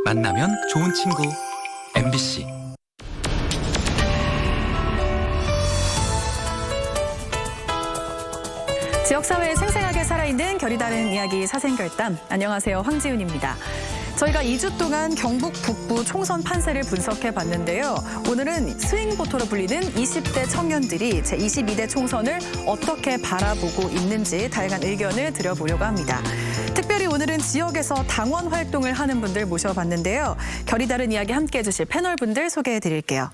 만나면 좋은 친구 MBC. 지역사회에 생생하게 살아있는 결이 다른 이야기 사생결단. 안녕하세요. 황지윤입니다. 저희가 2주 동안 경북 북부 총선 판세를 분석해 봤는데요. 오늘은 스윙보터로 불리는 20대 청년들이 제22대 총선을 어떻게 바라보고 있는지 다양한 의견을 드려보려고 합니다. 특별히 오늘은 지역에서 당원 활동을 하는 분들 모셔봤는데요. 결이 다른 이야기 함께해 주실 패널분들 소개해 드릴게요.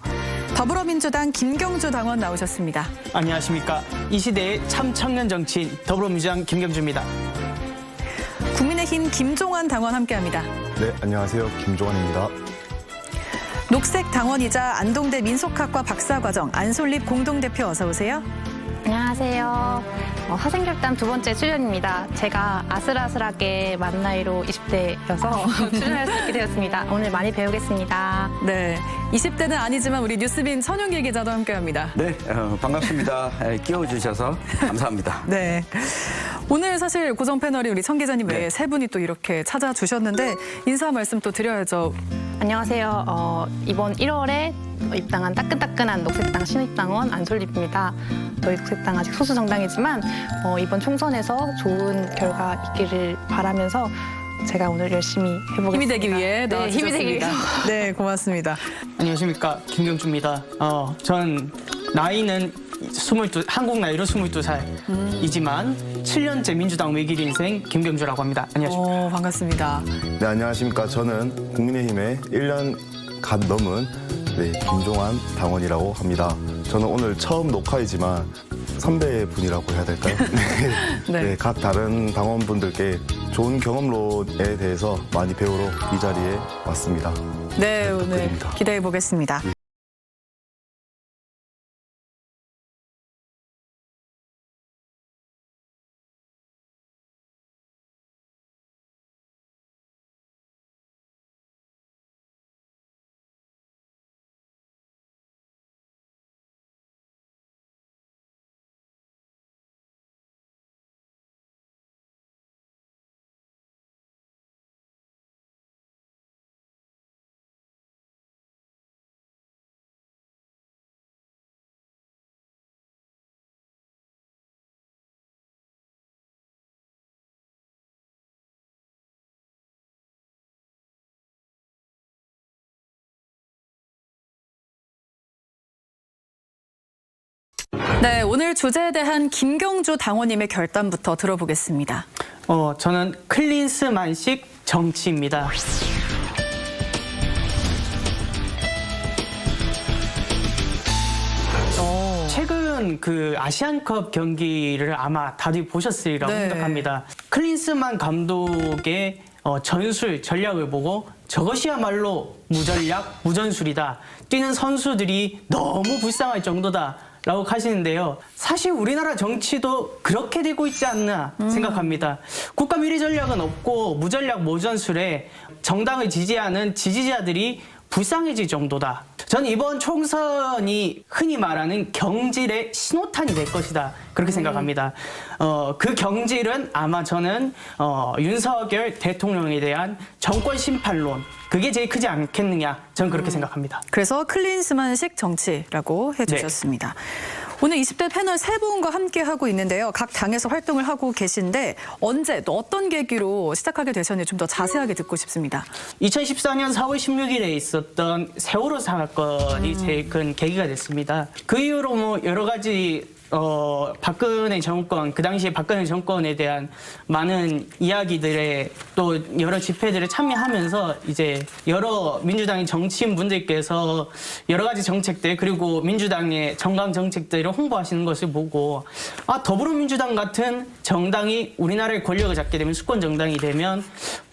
더불어민주당 김경주 당원 나오셨습니다. 안녕하십니까. 이 시대의 참 청년 정치인 더불어민주당 김경주입니다. 국민의힘 김종환 당원 함께합니다. 네, 안녕하세요. 김종환입니다. 녹색 당원이자 안동대 민속학과 박사과정 안솔립 공동대표 어서 오세요. 안녕하세요. 사생결단 두 번째 출연입니다. 제가 아슬아슬하게 만 나이로 20대여서 출연할 수 있게 되었습니다. 오늘 많이 배우겠습니다. 네, 20대는 아니지만 우리 뉴스빈 선용길 기자도 함께합니다. 네, 반갑습니다. 끼워주셔서 감사합니다. 네, 오늘 사실 고정 패널이 우리 청 기자님 외에 세 분이 또 이렇게 찾아주셨는데 인사 말씀 또 드려야죠. 안녕하세요. 이번 1월에 입당한 따끈따끈한 녹색당 신입당원 안솔립입니다. 저희 녹색당 아직 소수 정당이지만 이번 총선에서 좋은 결과 있기를 바라면서 제가 오늘 열심히 해보겠습니다. 힘이 되기 위해 네, 힘이 되기 위해서. 네, 고맙습니다. 안녕하십니까. 김경주입니다. 전 나이는 한국 나이로 22살이지만 7년째 민주당 외길 인생 김경주라고 합니다. 안녕하십니까. 반갑습니다. 네, 안녕하십니까. 저는 국민의힘에 1년 갓 넘은 김종환 당원이라고 합니다. 저는 오늘 처음 녹화이지만 선배분이라고 해야 될까요? 네. 네, 각 다른 당원분들께 좋은 경험론에 대해서 많이 배우러 이 자리에 왔습니다. 네, 오늘 부탁드립니다. 기대해 보겠습니다. 네, 오늘 주제에 대한 김경주 당원님의 결단부터 들어보겠습니다. 저는 클린스만식 정치입니다. 최근 그 아시안컵 경기를 아마 다들 보셨으리라고 네. 생각합니다. 클린스만 감독의 전술, 전략을 보고 저것이야말로 무전략, 무전술이다. 뛰는 선수들이 너무 불쌍할 정도다. 라고 하시는데요. 사실 우리나라 정치도 그렇게 되고 있지 않나 생각합니다. 국가 미래 전략은 없고 무전략, 무전술에 정당을 지지하는 지지자들이 불쌍해질 정도다. 전 이번 총선이 흔히 말하는 경질의 신호탄이 될 것이다. 그렇게 생각합니다. 그 경질은 아마 저는 윤석열 대통령에 대한 정권 심판론, 그게 제일 크지 않겠느냐. 저는 그렇게 생각합니다. 그래서 클린스만식 정치라고 해주셨습니다. 오늘 20대 패널 세 분과 함께 하고 있는데요. 각 당에서 활동을 하고 계신데 언제 또 어떤 계기로 시작하게 되셨는지 좀 더 자세하게 듣고 싶습니다. 2014년 4월 16일에 있었던 세월호 사건이 제일 큰 계기가 됐습니다. 그 이후로 뭐 여러 가지 박근혜 정권, 그 당시에 박근혜 정권에 대한 많은 이야기들에 또 여러 집회들에 참여하면서 이제 여러 민주당의 정치인분들께서 여러 가지 정책들 그리고 민주당의 정강 정책들을 홍보하시는 것을 보고 더불어민주당 같은 정당이 우리나라의 권력을 잡게 되면 수권 정당이 되면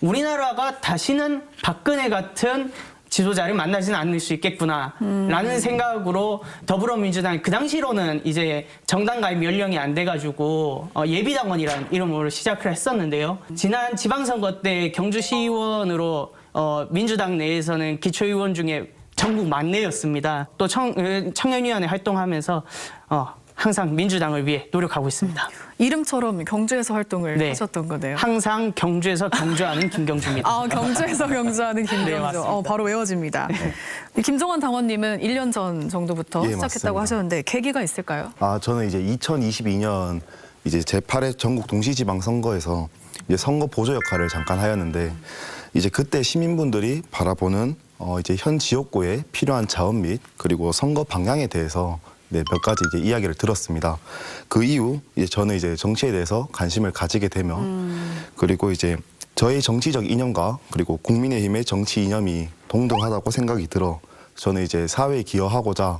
우리나라가 다시는 박근혜 같은 지도자를 만나지는 않을 수 있겠구나라는 생각으로 더불어민주당 그 당시로는 이제 정당 가입 연령이 안 돼가지고 예비당원이라는 이름으로 시작을 했었는데요. 지난 지방선거 때 경주시의원으로 민주당 내에서는 기초의원 중에 전국 만내였습니다. 또 청년위원회 활동하면서 항상 민주당을 위해 노력하고 있습니다. 이름처럼 경주에서 활동을 네. 하셨던 거네요. 항상 경주에서 경주하는 김경주입니다. 아, 경주에서 경주하는 네, 김경주. 맞습니다. 바로 외워집니다. 이 김종환 당원님은 1년 전 정도부터 예, 시작했다고 맞습니다. 하셨는데 계기가 있을까요? 저는 이제 2022년 이제 제8회 전국 동시지방선거에서 이제 선거 보조 역할을 잠깐 하였는데 이제 그때 시민분들이 바라보는 이제 현 지역구에 필요한 자원 및 그리고 선거 방향에 대해서 몇 가지 이제 이야기를 들었습니다. 그 이후 이제 저는 이제 정치에 대해서 관심을 가지게 되며 그리고 이제 저의 정치적 이념과 그리고 국민의힘의 정치 이념이 동등하다고 생각이 들어 저는 이제 사회에 기여하고자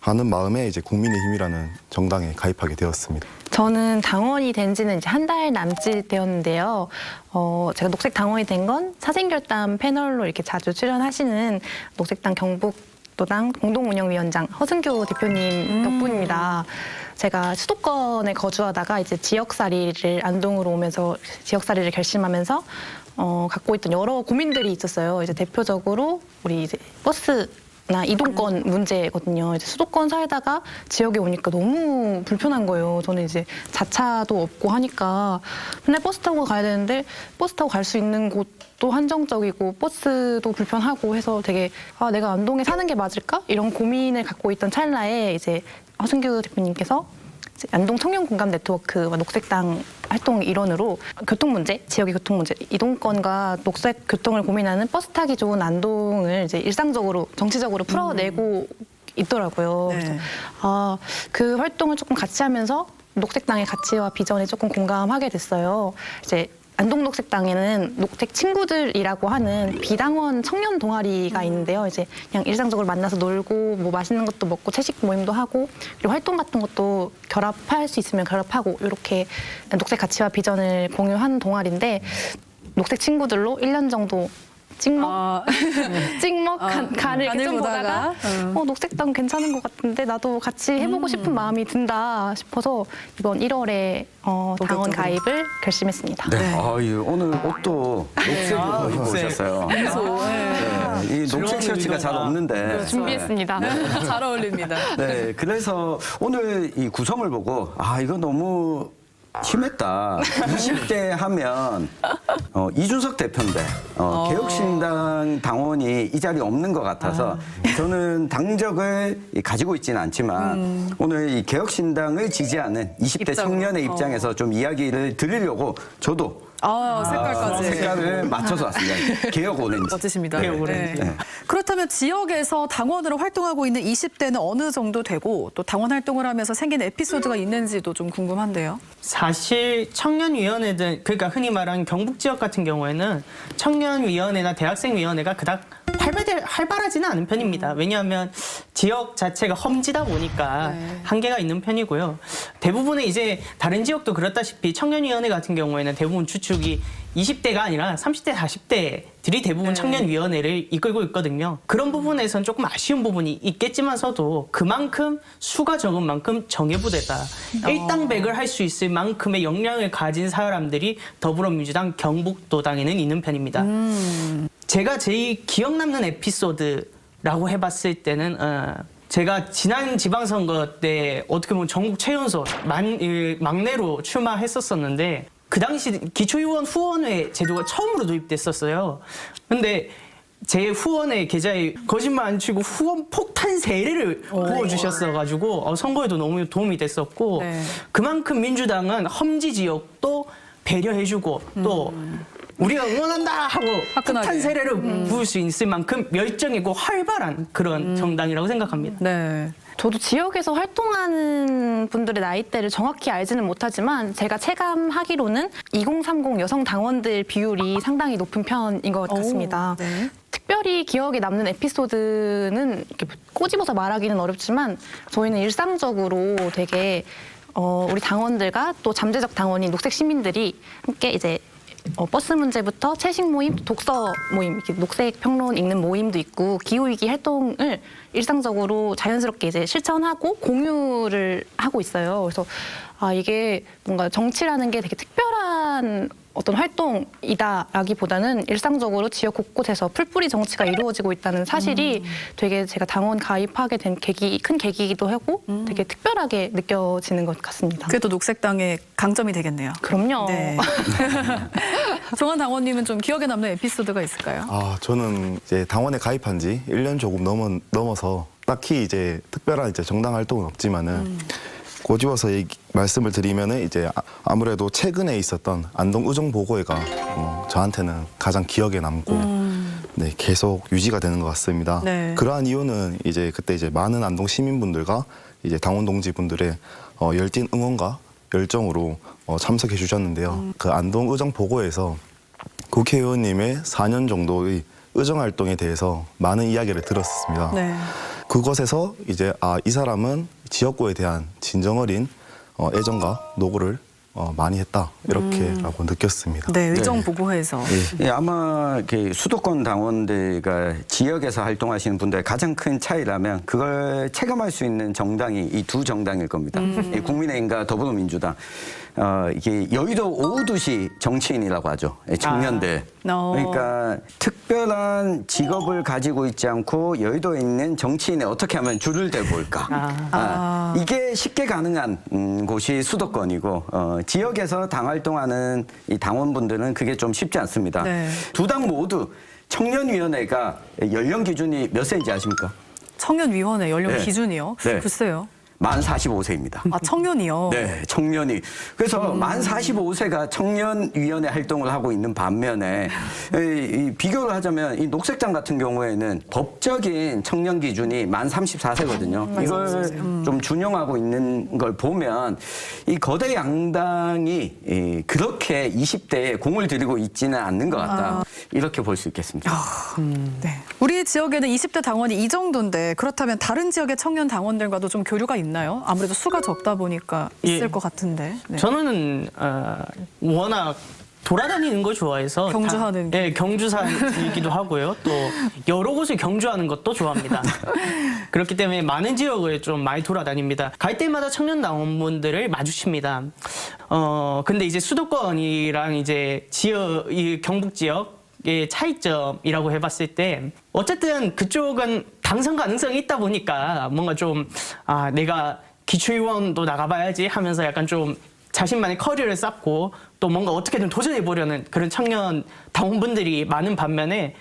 하는 마음에 이제 국민의힘이라는 정당에 가입하게 되었습니다. 저는 당원이 된 지는 이제 한 달 남짓 되었는데요. 제가 녹색 당원이 된 건 사생결단 패널로 이렇게 자주 출연하시는 녹색당 경북도당 공동운영위원장 허승교 대표님 덕분입니다. 제가 수도권에 거주하다가 이제 지역살이를 안동으로 오면서 지역살이를 결심하면서 갖고 있던 여러 고민들이 있었어요. 이제 대표적으로 우리 이제 버스나 이동권 문제거든요. 이제 수도권 살다가 지역에 오니까 너무 불편한 거예요. 저는 이제 자차도 없고 하니까 맨날 버스 타고 가야 되는데 버스 타고 갈 수 있는 곳도 한정적이고 버스도 불편하고 해서 되게 내가 안동에 사는 게 맞을까? 이런 고민을 갖고 있던 찰나에 이제 허승규 대표님께서 안동 청년 공감 네트워크와 녹색당 활동 일원으로 교통 문제, 지역의 교통 문제, 이동권과 녹색 교통을 고민하는 버스 타기 좋은 안동을 이제 일상적으로 정치적으로 풀어내고 있더라고요. 네. 그래서 그 활동을 조금 같이 하면서 녹색당의 가치와 비전에 조금 공감하게 됐어요. 이제 안동 녹색당에는 녹색 친구들이라고 하는 비당원 청년 동아리가 있는데요. 이제 그냥 일상적으로 만나서 놀고 뭐 맛있는 것도 먹고 채식 모임도 하고 그리고 활동 같은 것도 결합할 수 있으면 결합하고 이렇게 녹색 가치와 비전을 공유하는 동아리인데 녹색 친구들로 1년 정도 찍먹 간을 이렇게 좀 보다가 녹색당 괜찮은 것 같은데 나도 같이 해보고 싶은 마음이 든다 싶어서 이번 1월에 당원 가입을 결심했습니다. 네. 오늘 옷도 녹색으로 입고 녹색. 오셨어요. 이 녹색 셔츠가 잘 없는데. 준비했습니다. 잘 어울립니다. 네, 그래서 오늘 이 구성을 보고 이거 너무 심했다. 20대 하면 이준석 대표인데 개혁신당 당원이 이 자리에 없는 것 같아서 저는 당적을 가지고 있지는 않지만 오늘 이 개혁신당을 지지하는 20대 청년의 입장에서 좀 이야기를 드리려고 저도 색깔까지. 색깔을 맞춰서 왔습니다. 개혁 오렌지. 멋지십니다. 개혁 오렌지. 네. 그렇다면 지역에서 당원으로 활동하고 있는 20대는 어느 정도 되고 또 당원 활동을 하면서 생긴 에피소드가 있는지도 좀 궁금한데요. 사실 청년위원회든 그러니까 흔히 말하는 경북 지역 같은 경우에는 청년위원회나 대학생위원회가 그닥 활발하지는 않은 편입니다. 왜냐하면 지역 자체가 험지다 보니까 한계가 있는 편이고요. 대부분의 이제 다른 지역도 그렇다시피 청년위원회 같은 경우에는 대부분 주축이 20대가 아니라 30대, 40대들이 대부분 청년위원회를 이끌고 있거든요. 그런 부분에선 조금 아쉬운 부분이 있겠지만서도 그만큼 수가 적은 만큼 정예부대다. 일당백을 할 수 있을 만큼의 역량을 가진 사람들이 더불어민주당 경북도당에는 있는 편입니다. 제가 제일 기억 남는 에피소드라고 해봤을 때는 제가 지난 지방선거 때 어떻게 보면 전국 최연소 막내로 출마했었었는데 그 당시 기초의원 후원회 제도가 처음으로 도입됐었어요. 근데 제 후원회 계좌에 거짓말 안 치고 후원 폭탄 세례를 부어주셨어가지고 선거에도 너무 도움이 됐었고 그만큼 민주당은 험지 지역도 배려해주고 또 우리가 응원한다 하고 화끈하게. 폭탄 세례를 부을 수 있을 만큼 열정이고 활발한 그런 정당이라고 생각합니다. 네. 저도 지역에서 활동하는 분들의 나이대를 정확히 알지는 못하지만 제가 체감하기로는 2030 여성 당원들 비율이 상당히 높은 편인 것 같습니다. 네. 특별히 기억에 남는 에피소드는 이렇게 꼬집어서 말하기는 어렵지만 저희는 일상적으로 되게 우리 당원들과 또 잠재적 당원인 녹색 시민들이 함께 이제 버스 문제부터 채식 모임, 독서 모임, 이렇게 녹색 평론 읽는 모임도 있고 기후위기 활동을 일상적으로 자연스럽게 이제 실천하고 공유를 하고 있어요. 그래서 이게 뭔가 정치라는 게 되게 특별한 어떤 활동이다라기보다는 일상적으로 지역 곳곳에서 풀뿌리 정치가 이루어지고 있다는 사실이 되게 제가 당원 가입하게 된 큰 계기이기도 하고 되게 특별하게 느껴지는 것 같습니다. 그게 또 녹색당의 강점이 되겠네요. 그럼요. 네. 정한 당원님은 좀 기억에 남는 에피소드가 있을까요? 아, 저는 이제 당원에 가입한 지 1년 조금 넘어서 딱히 이제 특별한 이제 정당 활동은 없지만은 고집어서 말씀을 드리면은 이제 아무래도 최근에 있었던 안동 의정 보고회가 저한테는 가장 기억에 남고 네, 계속 유지가 되는 것 같습니다. 네. 그러한 이유는 이제 그때 이제 많은 안동 시민분들과 이제 당원 동지분들의 열띤 응원과 열정으로 참석해 주셨는데요. 그 안동 의정 보고에서 국회의원님의 4년 정도의 의정 활동에 대해서 많은 이야기를 들었습니다. 네. 그것에서 이제 이 사람은 지역구에 대한 진정어린 애정과 노고를 많이 했다 이렇게라고 느꼈습니다. 네, 의정 보고회에서. 예, 아마 수도권 당원들과 지역에서 활동하시는 분들의 가장 큰 차이라면 그걸 체감할 수 있는 정당이 이 두 정당일 겁니다. 이 국민의힘과 더불어민주당. 이게 여의도 오후도시 정치인이라고 하죠. 청년들. 그러니까 특별한 직업을 가지고 있지 않고 여의도에 있는 정치인에 어떻게 하면 줄을 대고 올까. 이게 쉽게 가능한 곳이 수도권이고 지역에서 당 활동하는 이 당원분들은 그게 좀 쉽지 않습니다. 네. 두 당 모두 청년위원회가 연령 기준이 몇 세인지 아십니까? 청년위원회 연령 네. 기준이요? 네. 글쎄요. 만 45세입니다. 청년이요? 네, 청년이. 그래서 만 45세가 청년위원회 활동을 하고 있는 반면에 이 비교를 하자면 이 녹색당 같은 경우에는 법적인 청년 기준이 만 34세거든요. 이걸 좀 준용하고 있는 걸 보면 이 거대 양당이 그렇게 20대에 공을 들이고 있지는 않는 것 같다. 이렇게 볼 수 있겠습니다. 네. 우리 지역에는 20대 당원이 이 정도인데 그렇다면 다른 지역의 청년 당원들과도 좀 교류가 있나요? 아무래도 수가 적다 보니까 있을 예. 것 같은데. 네. 저는 워낙 돌아다니는 걸 좋아해서 경주하는 예, 경주산이기도 하고요. 또 여러 곳을 경주하는 것도 좋아합니다. 그렇기 때문에 많은 지역을 좀 많이 돌아다닙니다. 갈 때마다 청년 당원분들을 마주칩니다. 근데 이제 수도권이랑 이제 이 경북 지역의 차이점이라고 해봤을 때 어쨌든 그쪽은 당선 가능성이 있다 보니까 뭔가 좀 내가 기초의원도 나가봐야지 하면서 약간 좀 자신만의 커리어를 쌓고 또 뭔가 어떻게든 도전해보려는 그런 청년 당원분들이 많은 반면에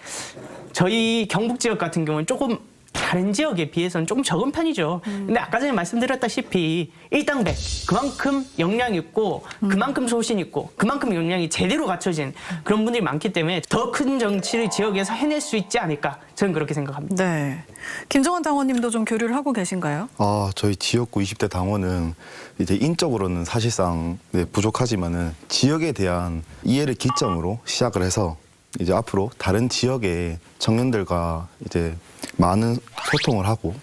저희 경북 지역 같은 경우는 조금 다른 지역에 비해서는 조금 적은 편이죠. 근데 아까 전에 말씀드렸다시피 일당백 그만큼 역량 있고 그만큼 소신 있고 그만큼 역량이 제대로 갖춰진 그런 분들이 많기 때문에 더 큰 정치를 지역에서 해낼 수 있지 않을까 저는 그렇게 생각합니다. 네. 김정원 당원님도 좀 교류를 하고 계신가요? 저희 지역구 20대 당원은 이제 인적으로는 사실상 부족하지만은 지역에 대한 이해를 기점으로 시작을 해서 이제 앞으로 다른 지역의 청년들과 이제 많은 소통을 하고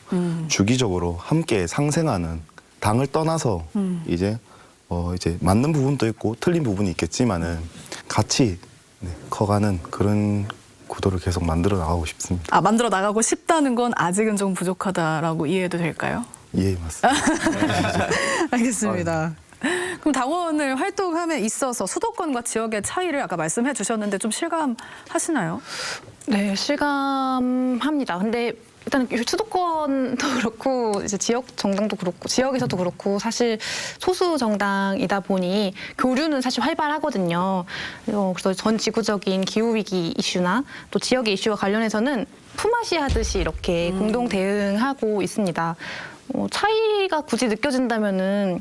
주기적으로 함께 상생하는 당을 떠나서 이제 맞는 부분도 있고 틀린 부분이 있겠지만은 같이 커가는 그런 구도를 계속 만들어 나가고 싶습니다. 만들어 나가고 싶다는 건 아직은 좀 부족하다라고 이해해도 될까요? 예, 맞습니다. 알겠습니다. 그럼 당원을 활동함에 있어서 수도권과 지역의 차이를 아까 말씀해 주셨는데 좀 실감하시나요? 네, 실감합니다. 근데 일단 수도권도 그렇고 이제 지역 정당도 그렇고 지역에서도 그렇고 사실 소수 정당이다 보니 교류는 사실 활발하거든요. 그래서 전 지구적인 기후 위기 이슈나 또 지역의 이슈와 관련해서는 품앗이 하듯이 이렇게 공동 대응하고 있습니다. 차이가 굳이 느껴진다면은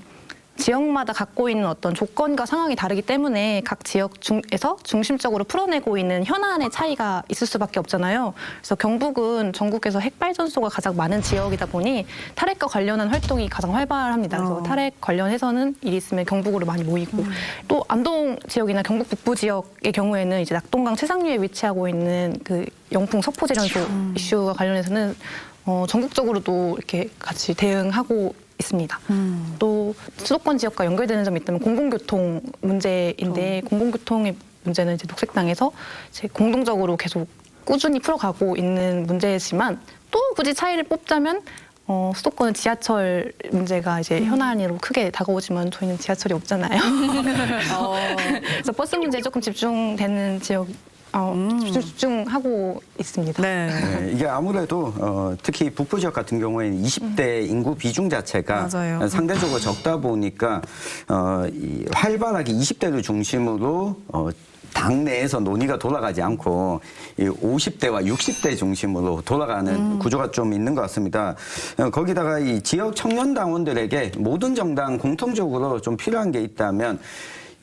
지역마다 갖고 있는 어떤 조건과 상황이 다르기 때문에 각 지역에서 중심적으로 풀어내고 있는 현안의 차이가 있을 수밖에 없잖아요. 그래서 경북은 전국에서 핵발전소가 가장 많은 지역이다 보니 탈핵과 관련한 활동이 가장 활발합니다. 그래서 탈핵 관련해서는 일이 있으면 경북으로 많이 모이고 또 안동 지역이나 경북 북부 지역의 경우에는 이제 낙동강 최상류에 위치하고 있는 그 영풍 석포재련소 이슈와 관련해서는 전국적으로도 이렇게 같이 대응하고 있습니다. 또 수도권 지역과 연결되는 점이 있다면 공공교통 문제인데 공공교통의 문제는 이제 녹색당에서 이제 공동적으로 계속 꾸준히 풀어가고 있는 문제지만 또 굳이 차이를 뽑자면 수도권은 지하철 문제가 이제 현안으로 크게 다가오지만 저희는 지하철이 없잖아요. 그래서 버스 문제에 조금 집중되는 지역 집중하고 있습니다. 네. 네, 이게 아무래도 특히 북부 지역 같은 경우에는 20대 인구 비중 자체가 맞아요. 상대적으로 적다 보니까 이 활발하게 20대를 중심으로 당 내에서 논의가 돌아가지 않고 이 50대와 60대 중심으로 돌아가는 구조가 좀 있는 것 같습니다. 거기다가 이 지역 청년 당원들에게 모든 정당 공통적으로 좀 필요한 게 있다면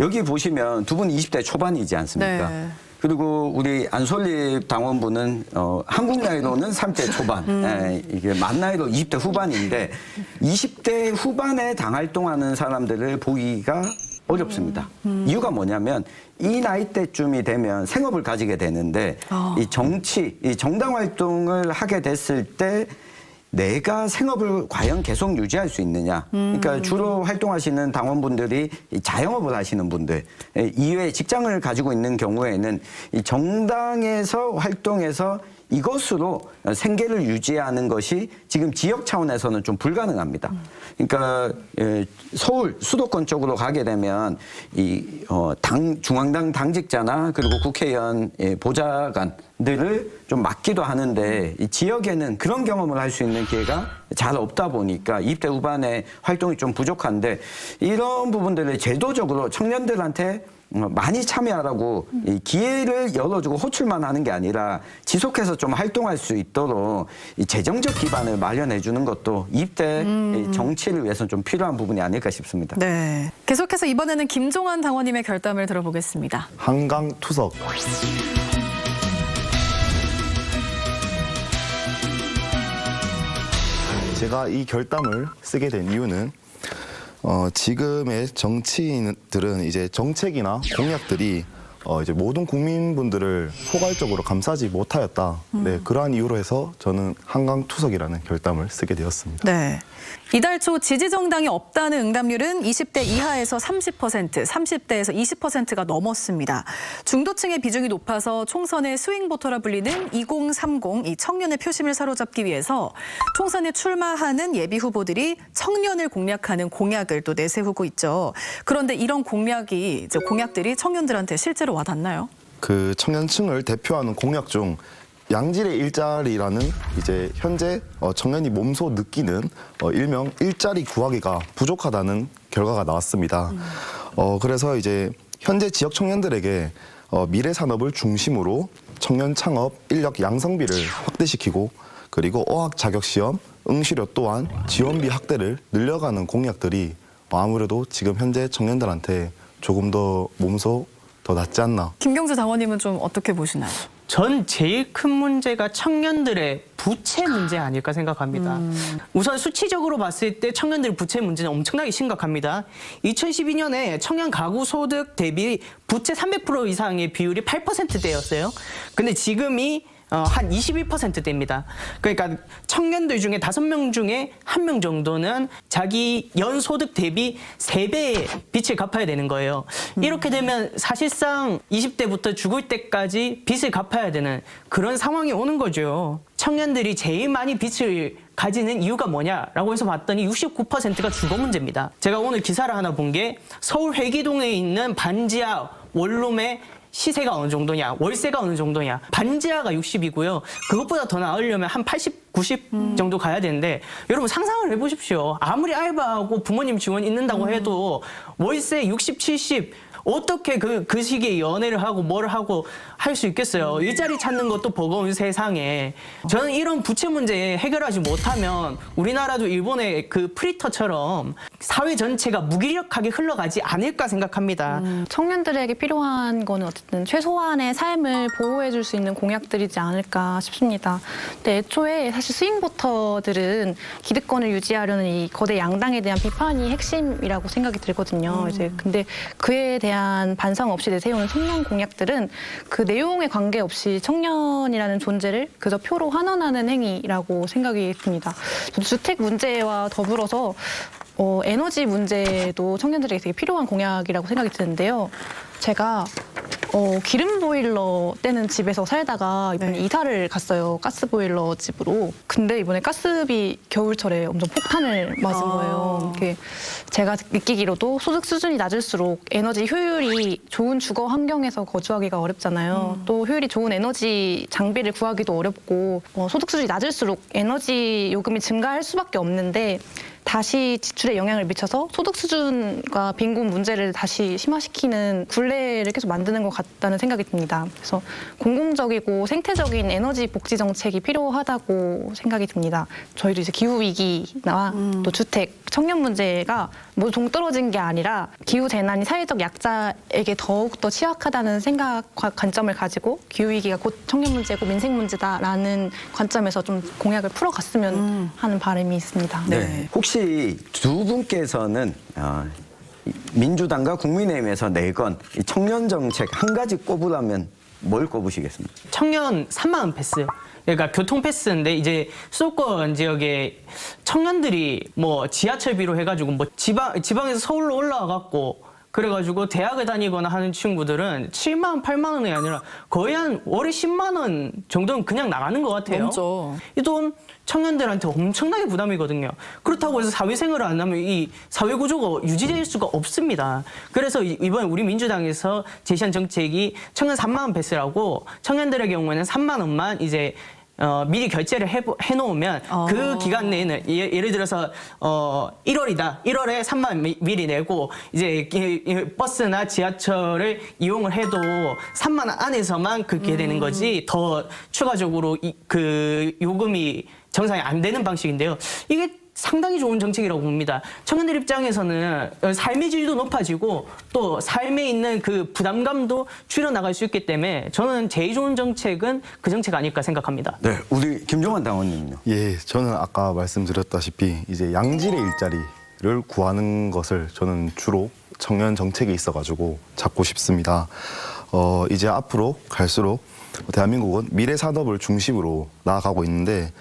여기 보시면 두 분 20대 초반이지 않습니까? 네. 그리고 우리 안솔립 당원분은 한국 나이로는 30대 초반, 이게 만 나이로 20대 후반인데 20대 후반에 당 활동하는 사람들을 보기가 어렵습니다. 이유가 뭐냐면 이 나이대쯤이 되면 생업을 가지게 되는데 이 정치, 이 정당 활동을 하게 됐을 때 내가 생업을 과연 계속 유지할 수 있느냐. 그러니까 주로 활동하시는 당원분들이 이 자영업을 하시는 분들, 이외에 직장을 가지고 있는 경우에는 이 정당에서 활동해서 이것으로 생계를 유지하는 것이 지금 지역 차원에서는 좀 불가능합니다. 그러니까 서울 수도권 쪽으로 가게 되면 이 중앙당 당직자나 그리고 국회의원 보좌관들을 좀 맡기도 하는데 이 지역에는 그런 경험을 할 수 있는 기회가 잘 없다 보니까 20대 후반에 활동이 좀 부족한데 이런 부분들을 제도적으로 청년들한테 많이 참여하라고 이 기회를 열어주고 호출만 하는 게 아니라 지속해서 좀 활동할 수 있도록 이 재정적 기반을 마련해 주는 것도 20대 정치를 위해서는 좀 필요한 부분이 아닐까 싶습니다. 네. 계속해서 이번에는 김종환 당원님의 결담을 들어보겠습니다. 한강 투석. 제가 이 결담을 쓰게 된 이유는 지금의 정치인들은 이제 정책이나 공약들이 이제 모든 국민분들을 포괄적으로 감싸지 못하였다. 네, 그러한 이유로 해서 저는 한강투석이라는 결담을 쓰게 되었습니다. 네. 이달 초 지지정당이 없다는 응답률은 20대 이하에서 30%, 30대에서 20%가 넘었습니다. 중도층의 비중이 높아서 총선의 스윙보터라 불리는 2030, 이 청년의 표심을 사로잡기 위해서 총선에 출마하는 예비 후보들이 청년을 공략하는 공약을 또 내세우고 있죠. 그런데 이런 공약들이 청년들한테 실제로 와닿나요? 그 청년층을 대표하는 공약 중 양질의 일자리라는 이제 현재 청년이 몸소 느끼는 일명 일자리 구하기가 부족하다는 결과가 나왔습니다. 그래서 이제 현재 지역 청년들에게 미래 산업을 중심으로 청년 창업 인력 양성비를 확대시키고 그리고 어학 자격 시험 응시료 또한 지원비 확대를 늘려가는 공약들이 아무래도 지금 현재 청년들한테 조금 더 몸소 더 낫지 않나. 김경주 당원님은 좀 어떻게 보시나요? 전 제일 큰 문제가 청년들의 부채 문제 아닐까 생각합니다. 우선 수치적으로 봤을 때 청년들 부채 문제는 엄청나게 심각합니다. 2012년에 청년 가구 소득 대비 부채 300% 이상의 비율이 8%대였어요. 근데 지금이 한 22%대입니다. 그러니까 청년들 중에 5명 중에 1명 정도는 자기 연소득 대비 3배의 빚을 갚아야 되는 거예요. 이렇게 되면 사실상 20대부터 죽을 때까지 빚을 갚아야 되는 그런 상황이 오는 거죠. 청년들이 제일 많이 빚을 가지는 이유가 뭐냐라고 해서 봤더니 69%가 주거 문제입니다. 제가 오늘 기사를 하나 본 게 서울 회기동에 있는 반지하 원룸의 시세가 어느 정도냐, 월세가 어느 정도냐. 반지하가 60이고요. 그것보다 더 나으려면 한 80, 90 정도 가야 되는데 여러분 상상을 해보십시오. 아무리 알바하고 부모님 지원 있는다고 해도 월세 60, 70 어떻게 그 시기에 연애를 하고 뭘 하고 할 수 있겠어요. 일자리 찾는 것도 버거운 세상에. 저는 이런 부채 문제 해결하지 못하면 우리나라도 일본의 그 프리터처럼 사회 전체가 무기력하게 흘러가지 않을까 생각합니다. 청년들에게 필요한 거는 어쨌든 최소한의 삶을 보호해 줄 수 있는 공약들이지 않을까 싶습니다. 근데 애초에 사실 스윙보터들은 기득권을 유지하려는 이 거대 양당에 대한 비판이 핵심이라고 생각이 들거든요. 이제 근데 그에 대한 반성 없이 내세우는 청년 공약들은 그 내용에 관계없이 청년이라는 존재를 그저 표로 환원하는 행위라고 생각이 듭니다. 주택 문제와 더불어서 에너지 문제도 청년들에게 되게 필요한 공약이라고 생각이 드는데요. 제가 기름 보일러 때는 집에서 살다가 이번에 이사를 갔어요. 가스 보일러 집으로. 근데 이번에 가스비 겨울철에 엄청 폭탄을 맞은 거예요. 이게 제가 느끼기로도 소득 수준이 낮을수록 에너지 효율이 좋은 주거 환경에서 거주하기가 어렵잖아요. 또 효율이 좋은 에너지 장비를 구하기도 어렵고 소득 수준이 낮을수록 에너지 요금이 증가할 수밖에 없는데 다시 지출에 영향을 미쳐서 소득 수준과 빈곤 문제를 다시 심화시키는 굴레를 계속 만드는 것 같다는 생각이 듭니다. 그래서 공공적이고 생태적인 에너지 복지 정책이 필요하다고 생각이 듭니다. 저희도 이제 기후 위기나 또 주택, 청년 문제가 모두 동떨어진 게 아니라 기후 재난이 사회적 약자에게 더욱 더 취약하다는 생각과 관점을 가지고 기후 위기가 곧 청년 문제고 민생 문제다라는 관점에서 좀 공약을 풀어갔으면 하는 바람이 있습니다. 네. 혹시 두 분께서는 민주당과 국민의힘에서 내건 이 청년 정책 한 가지 꼽으라면 뭘 꼽으시겠습니까? 청년 3만 원 패스. 그러니까 교통 패스인데 이제 수도권 지역에 청년들이 뭐 지하철비로 해가지고 뭐 지방에서 서울로 올라와 갖고 그래가지고 대학을 다니거나 하는 친구들은 7만 원, 8만 원이 아니라 거의 한 월에 10만 원 정도는 그냥 나가는 것 같아요. 넘죠. 이 돈 청년들한테 엄청나게 부담이거든요. 그렇다고 해서 사회생활을 안 하면 이 사회구조가 유지될 수가 없습니다. 그래서 이번에 우리 민주당에서 제시한 정책이 청년 3만 원 패스라고 청년들의 경우에는 3만 원만 이제 미리 결제를 해놓으면 그 기간 내에는 예를 들어서 1월이다. 1월에 3만 원 미리 내고 이제 버스나 지하철을 이용을 해도 3만 원 안에서만 그게 되는 거지 더 추가적으로 그 요금이 정상이 안 되는 방식인데요. 이게 상당히 좋은 정책이라고 봅니다. 청년들 입장에서는 삶의 질도 높아지고 또 삶에 있는 그 부담감도 줄여나갈 수 있기 때문에 저는 제일 좋은 정책은 그 정책 아닐까 생각합니다. 네, 우리 김종환 당원님은요. 예, 저는 아까 말씀드렸다시피 이제 양질의 일자리를 구하는 것을 저는 주로 청년 정책에 있어가지고 잡고 싶습니다. 이제 앞으로 갈수록 대한민국은 미래 산업을 중심으로 나아가고 있는데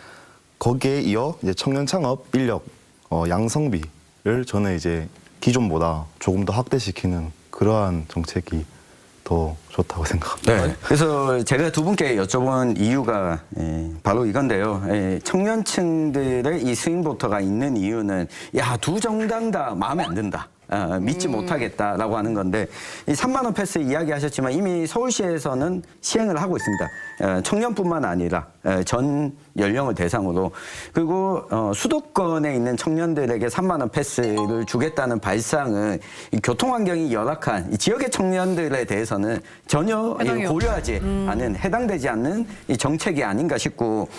거기에 이어 이제 청년 창업 인력 양성비를 저는 이제 기존보다 조금 더 확대시키는 그러한 정책이 더 좋다고 생각합니다. 네. 그래서 제가 두 분께 여쭤본 이유가 바로 이건데요. 청년층들의 이 스윙보터가 있는 이유는 두 정당 다 마음에 안 든다. 믿지 못하겠다라고 하는 건데 이 3만 원 패스 이야기하셨지만 이미 서울시에서는 시행을 하고 있습니다. 청년뿐만 아니라 전 연령을 대상으로 그리고 수도권에 있는 청년들에게 3만 원 패스를 주겠다는 발상은 이 교통 환경이 열악한 이 지역의 청년들에 대해서는 전혀 고려하지 않은 해당되지 않는 이 정책이 아닌가 싶고.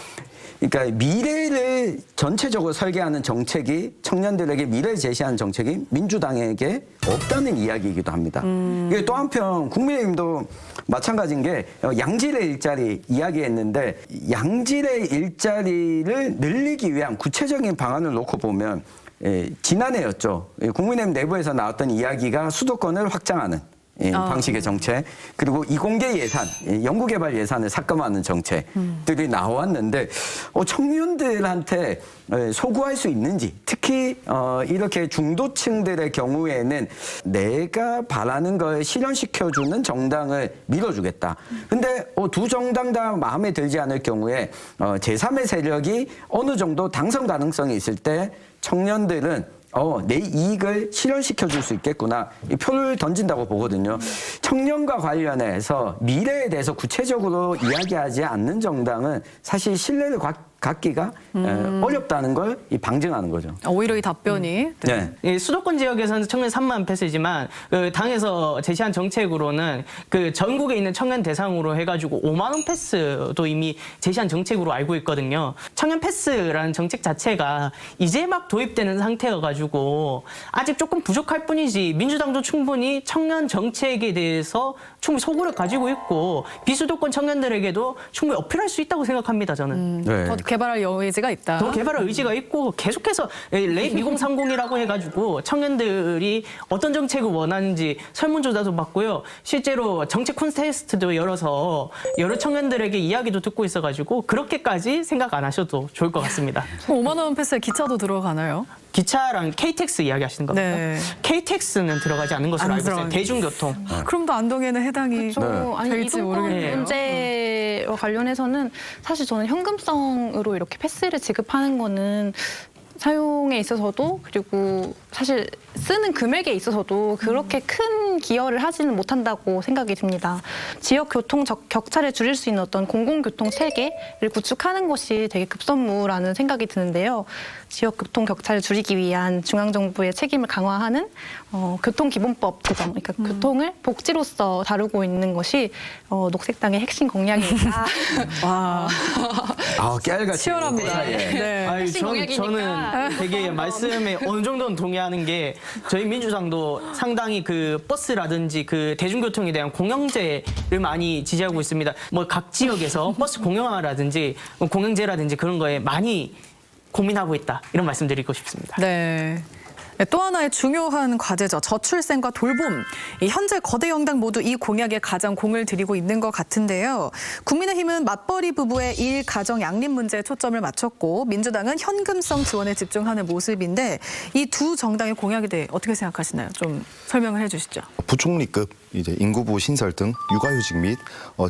그러니까 미래를 전체적으로 설계하는 정책이 청년들에게 미래를 제시하는 정책이 민주당에게 없다는 이야기이기도 합니다. 이게 또 한편 국민의힘도 마찬가지인 게 양질의 일자리 이야기했는데 양질의 일자리를 늘리기 위한 구체적인 방안을 놓고 보면 지난해였죠. 국민의힘 내부에서 나왔던 이야기가 수도권을 확장하는 방식의 정책 그리고 이공계 예산, 연구개발 예산을 삭감하는 정책들이 나왔는데 청년들한테 소구할 수 있는지 특히 이렇게 중도층들의 경우에는 내가 바라는 걸 실현시켜주는 정당을 밀어주겠다. 근데 두 정당 다 마음에 들지 않을 경우에 제3의 세력이 어느 정도 당선 가능성이 있을 때 청년들은 내 이익을 실현시켜 줄 수 있겠구나. 이 표를 던진다고 보거든요. 청년과 관련해서 미래에 대해서 구체적으로 이야기하지 않는 정당은 사실 신뢰를 갖기가 어렵다는 걸 방증하는 거죠. 오히려 이 답변이 네. 이 수도권 지역에서는 청년 3만 원 패스지만 그 당에서 제시한 정책으로는 그 전국에 있는 청년 대상으로 해가지고 5만 원 패스도 이미 제시한 정책으로 알고 있거든요. 청년 패스라는 정책 자체가 이제 막 도입되는 상태여 가지고 아직 조금 부족할 뿐이지 민주당도 충분히 청년 정책에 대해서 충분히 소구를 가지고 있고 비수도권 청년들에게도 충분히 어필할 수 있다고 생각합니다. 저는. 네. 더 개발할 여의지가 있다. 더 개발할 의지가 있고 계속해서 레이 2030이라고 해가지고 청년들이 어떤 정책을 원하는지 설문조사도 받고요. 실제로 정책 콘테스트도 열어서 여러 청년들에게 이야기도 듣고 있어가지고 그렇게까지 생각 안 하셔도 좋을 것 같습니다. 5만 원 패스에 기차도 들어가나요? 기차랑 KTX 이야기하시는 겁니까? 네. KTX는 들어가지 않는 것으로 안 알고 있어요. 들어가는 대중교통. 그럼 또 안동에는 해당이 그렇죠. 아니 될지 이동권 모르겠네요. 문제와 관련해서는 사실 저는 현금성으로 이렇게 패스를 지급하는 거는 사용에 있어서도 그리고 사실 쓰는 금액에 있어서도 그렇게 큰 기여를 하지는 못한다고 생각이 듭니다. 지역 교통 격차를 줄일 수 있는 어떤 공공교통 체계를 구축하는 것이 되게 급선무라는 생각이 드는데요. 지역 교통 격차를 줄이기 위한 중앙 정부의 책임을 강화하는 교통기본법 제정, 그러니까 교통을 복지로서 다루고 있는 것이 녹색당의 핵심 공약입니다. 와, 아, 깨알같이 치열합니다. 그 사이에. 네. 아유, 핵심 공약이니까. 저는 되게 말씀에 어느 정도는 동의하는 게 저희 민주당도 상당히 그 버스라든지 그 대중교통에 대한 공영제를 많이 지지하고 있습니다. 뭐 각 지역에서 버스 공영화라든지 공영제라든지 그런 거에 많이 고민하고 있다. 이런 말씀드리고 싶습니다. 네. 네, 또 하나의 중요한 과제죠. 저출생과 돌봄. 현재 거대 영당 모두 이 공약에 가장 공을 들이고 있는 것 같은데요. 국민의힘은 맞벌이 부부의 일, 가정, 양립 문제에 초점을 맞췄고 민주당은 현금성 지원에 집중하는 모습인데 이 두 정당의 공약에 대해 어떻게 생각하시나요? 좀 설명을 해주시죠. 부총리급 이제 인구부 신설 등 육아휴직 및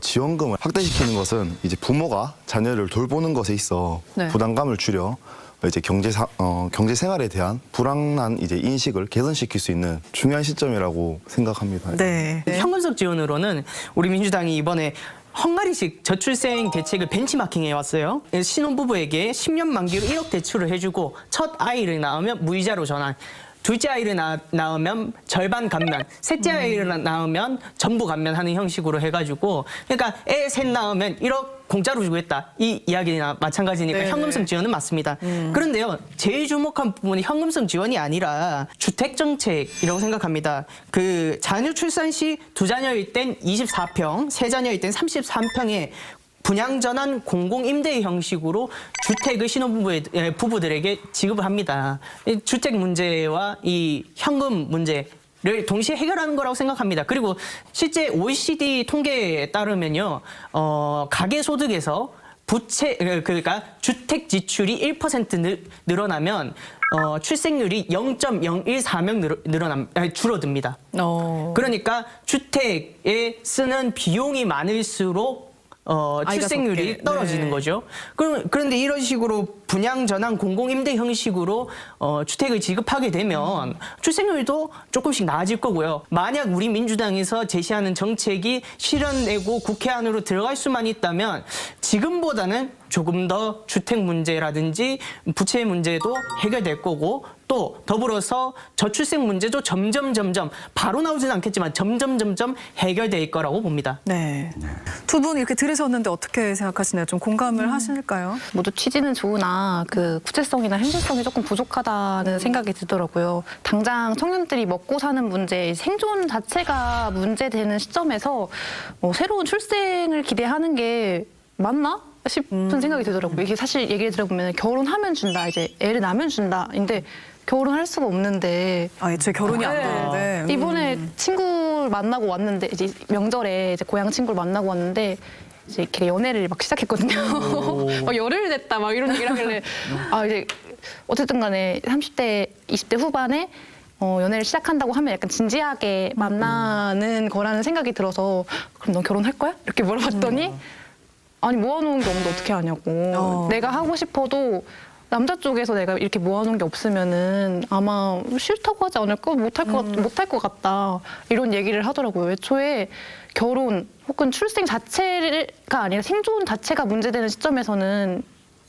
지원금을 확대시키는 것은 이제 부모가 자녀를 돌보는 것에 있어 네. 부담감을 줄여 이제 경제 생활에 대한 불안한 이제 인식을 개선시킬 수 있는 중요한 시점이라고 생각합니다. 네. 현금성 지원으로는 우리 민주당이 이번에 헝가리식 저출생 대책을 벤치마킹해 왔어요. 신혼부부에게 10년 만기로 1억 대출을 해주고 첫 아이를 낳으면 무이자로 전환. 둘째 아이를 낳으면 절반 감면, 셋째 아이를 낳으면 전부 감면하는 형식으로 해가지고 그러니까 애 셋 낳으면 1억 공짜로 주겠다. 이 이야기나 마찬가지니까 네네. 현금성 지원은 맞습니다. 그런데요, 제일 주목한 부분이 현금성 지원이 아니라 주택 정책이라고 생각합니다. 그 자녀 출산 시 두 자녀일 땐 24평, 세 자녀일 땐 33평에 분양 전환 공공 임대 형식으로 주택을 부부들에게 지급을 합니다. 이 주택 문제와 이 현금 문제를 동시에 해결하는 거라고 생각합니다. 그리고 실제 OECD 통계에 따르면요, 가계 소득에서 그러니까 주택 지출이 1% 늘어나면 출생률이 0.014명 줄어듭니다. 그러니까 주택에 쓰는 비용이 많을수록 출생률이 적게. 떨어지는 네. 거죠. 그런데 이런 식으로 분양 전환 공공임대 형식으로 주택을 지급하게 되면 출생률도 조금씩 나아질 거고요. 만약 우리 민주당에서 제시하는 정책이 실현되고 국회 안으로 들어갈 수만 있다면 지금보다는 조금 더 주택 문제라든지 부채 문제도 해결될 거고 또 더불어서 저출생 문제도 점점 바로 나오지는 않겠지만 점점 해결될 거라고 봅니다. 네. 두 분 이렇게 들으셨는데 어떻게 생각하시나요? 좀 공감을 하실까요? 모두 취지는 좋으나 그 구체성이나 현실성이 조금 부족하다는 생각이 들더라고요. 당장 청년들이 먹고 사는 문제, 생존 자체가 문제되는 시점에서 새로운 출생을 기대하는 게 맞나? 싶은 생각이 들더라고요. 이게 사실 얘기를 들어보면 결혼하면 준다, 이제 애를 낳으면 준다인데 결혼할 수가 없는데. 애초에 결혼이 안 되는데. 이번에 친구를 만나고 왔는데 이제 명절에 이제 고향 친구를 만나고 왔는데 이제 이렇게 연애를 막 시작했거든요. 막 열흘 됐다 막 이런 얘기를 하길래 이제 어쨌든 간에 30대, 20대 후반에 연애를 시작한다고 하면 약간 진지하게 만나는 거라는 생각이 들어서 그럼 넌 결혼할 거야? 이렇게 물어봤더니 아니 모아놓은 게 없는데 어떻게 하냐고. 내가 하고 싶어도 남자 쪽에서 내가 이렇게 모아놓은 게 없으면은 아마 싫다고 하지 않을까? 못할 것 같다. 이런 얘기를 하더라고요. 애초에 결혼 혹은 출생 자체가 아니라 생존 자체가 문제되는 시점에서는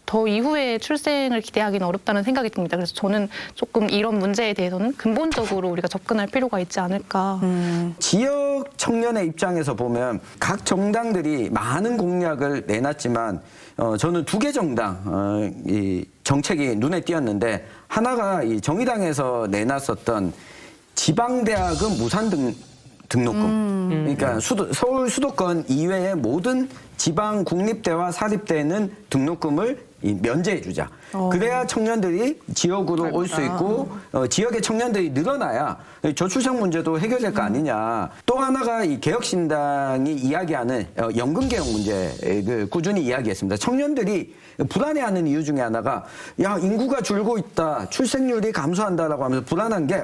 더 이후에 출생을 기대하기는 어렵다는 생각이 듭니다. 그래서 저는 조금 이런 문제에 대해서는 근본적으로 우리가 접근할 필요가 있지 않을까. 지역 청년의 입장에서 보면 각 정당들이 많은 공약을 내놨지만 저는 두 개 정당 이 정책이 눈에 띄었는데 하나가 이 정의당에서 내놨었던 지방대학은 무상 등록금. 그러니까 서울 수도권 이외의 모든 지방 국립대와 사립대는 등록금을 이 면제해주자. 그래야 청년들이 지역으로 올 수 있고 지역의 청년들이 늘어나야 저출생 문제도 해결될 거 아니냐. 또 하나가 이 개혁신당이 이야기하는 연금개혁 문제를 꾸준히 이야기했습니다. 청년들이 불안해하는 이유 중에 하나가 야 인구가 줄고 있다, 출생률이 감소한다라고 하면서 불안한 게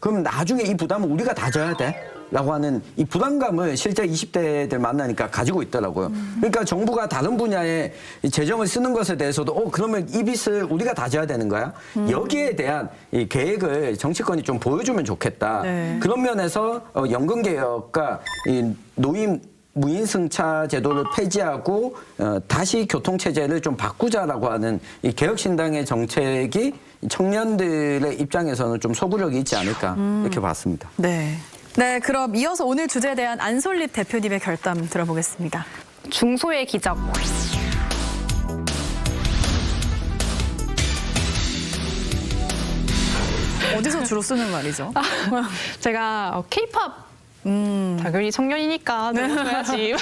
그럼 나중에 이 부담을 우리가 다 져야 돼? 라고 하는 이 불안감을 실제 20대들 만나니까 가지고 있더라고요. 그러니까 정부가 다른 분야에 재정을 쓰는 것에 대해서도 그러면 이 빚을 우리가 다 져야 되는 거야? 여기에 대한 이 계획을 정치권이 좀 보여주면 좋겠다. 네. 그런 면에서 연금개혁과 이 노인 무인승차 제도를 폐지하고 다시 교통체제를 좀 바꾸자라고 하는 이 개혁신당의 정책이 청년들의 입장에서는 좀 소구력이 있지 않을까 이렇게 봤습니다. 네. 네, 그럼 이어서 오늘 주제에 대한 안솔립 대표님의 결담 들어보겠습니다. 중소의 기적. 어디서 주로 쓰는 말이죠? 제가 K-팝 당연히 청년이니까 넣어줘야지.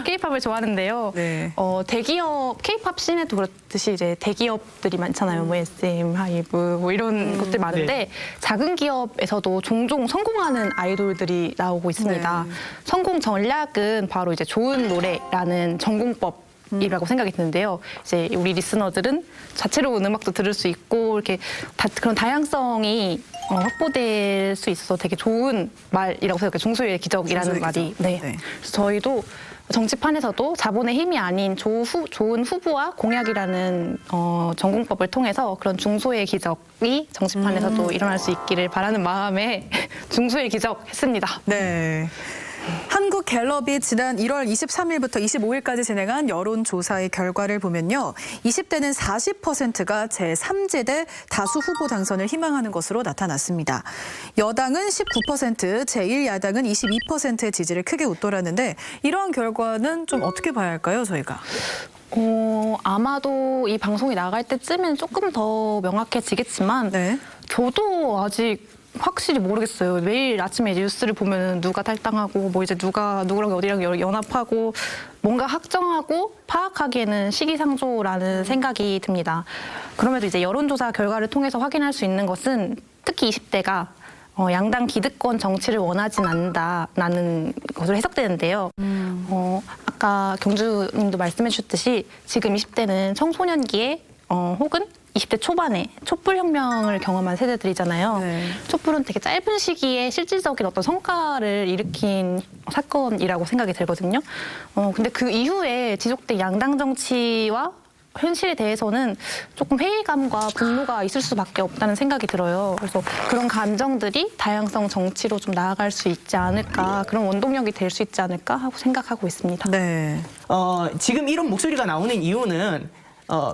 K-팝을 좋아하는데요. 네. 대기업 K-팝 씬에도 그렇듯이 이제 대기업들이 많잖아요. 뭐 SM, 하이브 뭐 이런 것들 많은데 네. 작은 기업에서도 종종 성공하는 아이돌들이 나오고 있습니다. 네. 성공 전략은 바로 이제 좋은 노래라는 전공법. 이라고 생각이 드는데요. 이제 우리 리스너들은 자체로운 음악도 들을 수 있고 이렇게 그런 다양성이 확보될 수 있어서 되게 좋은 말이라고 생각해요. 중소의 기적이라는 중소의 말이. 기적. 네. 네. 그래서 저희도 정치판에서도 자본의 힘이 아닌 좋은 후보와 공약이라는 전공법을 통해서 그런 중소의 기적이 정치판에서도 일어날 수 있기를 바라는 마음에 중소의 기적 했습니다. 네. 한국갤럽이 지난 1월 23일부터 25일까지 진행한 여론조사의 결과를 보면요. 20대는 40%가 제3지대 다수 후보 당선을 희망하는 것으로 나타났습니다. 여당은 19%, 제1야당은 22%의 지지를 크게 웃돌았는데 이러한 결과는 좀 어떻게 봐야 할까요, 저희가? 아마도 이 방송이 나갈 때쯤엔 조금 더 명확해지겠지만 네. 저도 아직 확실히 모르겠어요. 매일 아침에 이제 뉴스를 보면 누가 탈당하고 뭐 이제 누구랑 어디랑 연합하고 뭔가 확정하고 파악하기에는 시기상조라는 생각이 듭니다. 그럼에도 이제 여론조사 결과를 통해서 확인할 수 있는 것은 특히 20대가 양당 기득권 정치를 원하진 않는다라는 것으로 해석되는데요. 아까 경주님도 말씀해 주셨듯이 지금 20대는 청소년기에 혹은 20대 초반에 촛불혁명을 경험한 세대들이잖아요. 네. 촛불은 되게 짧은 시기에 실질적인 어떤 성과를 일으킨 사건이라고 생각이 들거든요. 근데 그 이후에 지속된 양당 정치와 현실에 대해서는 조금 회의감과 분노가 있을 수밖에 없다는 생각이 들어요. 그래서 그런 감정들이 다양성 정치로 좀 나아갈 수 있지 않을까, 그런 원동력이 될 수 있지 않을까 하고 생각하고 있습니다. 네. 지금 이런 목소리가 나오는 이유는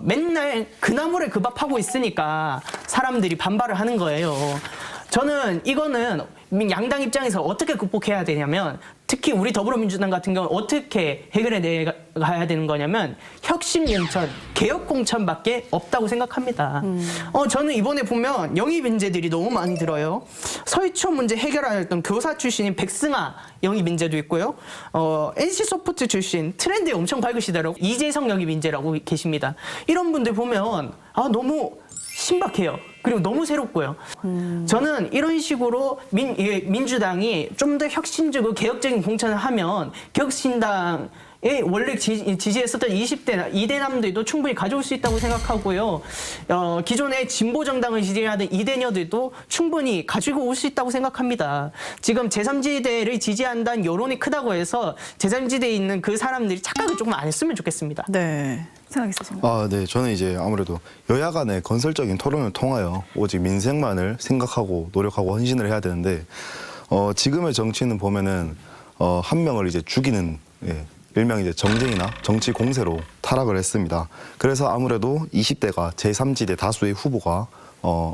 맨날 그 나무를 그 밥 하고 있으니까 사람들이 반발을 하는 거예요. 저는 이거는 양당 입장에서 어떻게 극복해야 되냐면 특히 우리 더불어민주당 같은 경우는 어떻게 해결해 나가야 되는 거냐면 혁신 공천, 개혁 공천밖에 없다고 생각합니다. 저는 이번에 보면 영입 인재들이 너무 많이 들어요. 서희초 문제 해결하였던 교사 출신인 백승아 영입 인재도 있고요. NC소프트 출신 트렌드에 엄청 밝으시더라고요. 이재성 영입 인재라고 계십니다. 이런 분들 보면 너무 신박해요. 그리고 너무 새롭고요. 저는 이런 식으로 민주당이 좀 더 혁신적이고 개혁적인 공천을 하면 개혁신당에 원래 지지했었던 20대 이대남들도 충분히 가져올 수 있다고 생각하고요. 기존의 진보정당을 지지하던 이대녀들도 충분히 가지고 올 수 있다고 생각합니다. 지금 제3지대를 지지한다는 여론이 크다고 해서 제3지대에 있는 그 사람들이 착각을 조금 안 했으면 좋겠습니다. 네. 생각 있으신가요? 네. 저는 이제 아무래도 여야 간의 건설적인 토론을 통하여 오직 민생만을 생각하고 노력하고 헌신을 해야 되는데 지금의 정치는 보면은 한 명을 이제 죽이는 일명 이제 정쟁이나 정치 공세로 타락을 했습니다. 그래서 아무래도 20대가 제3지대 다수의 후보가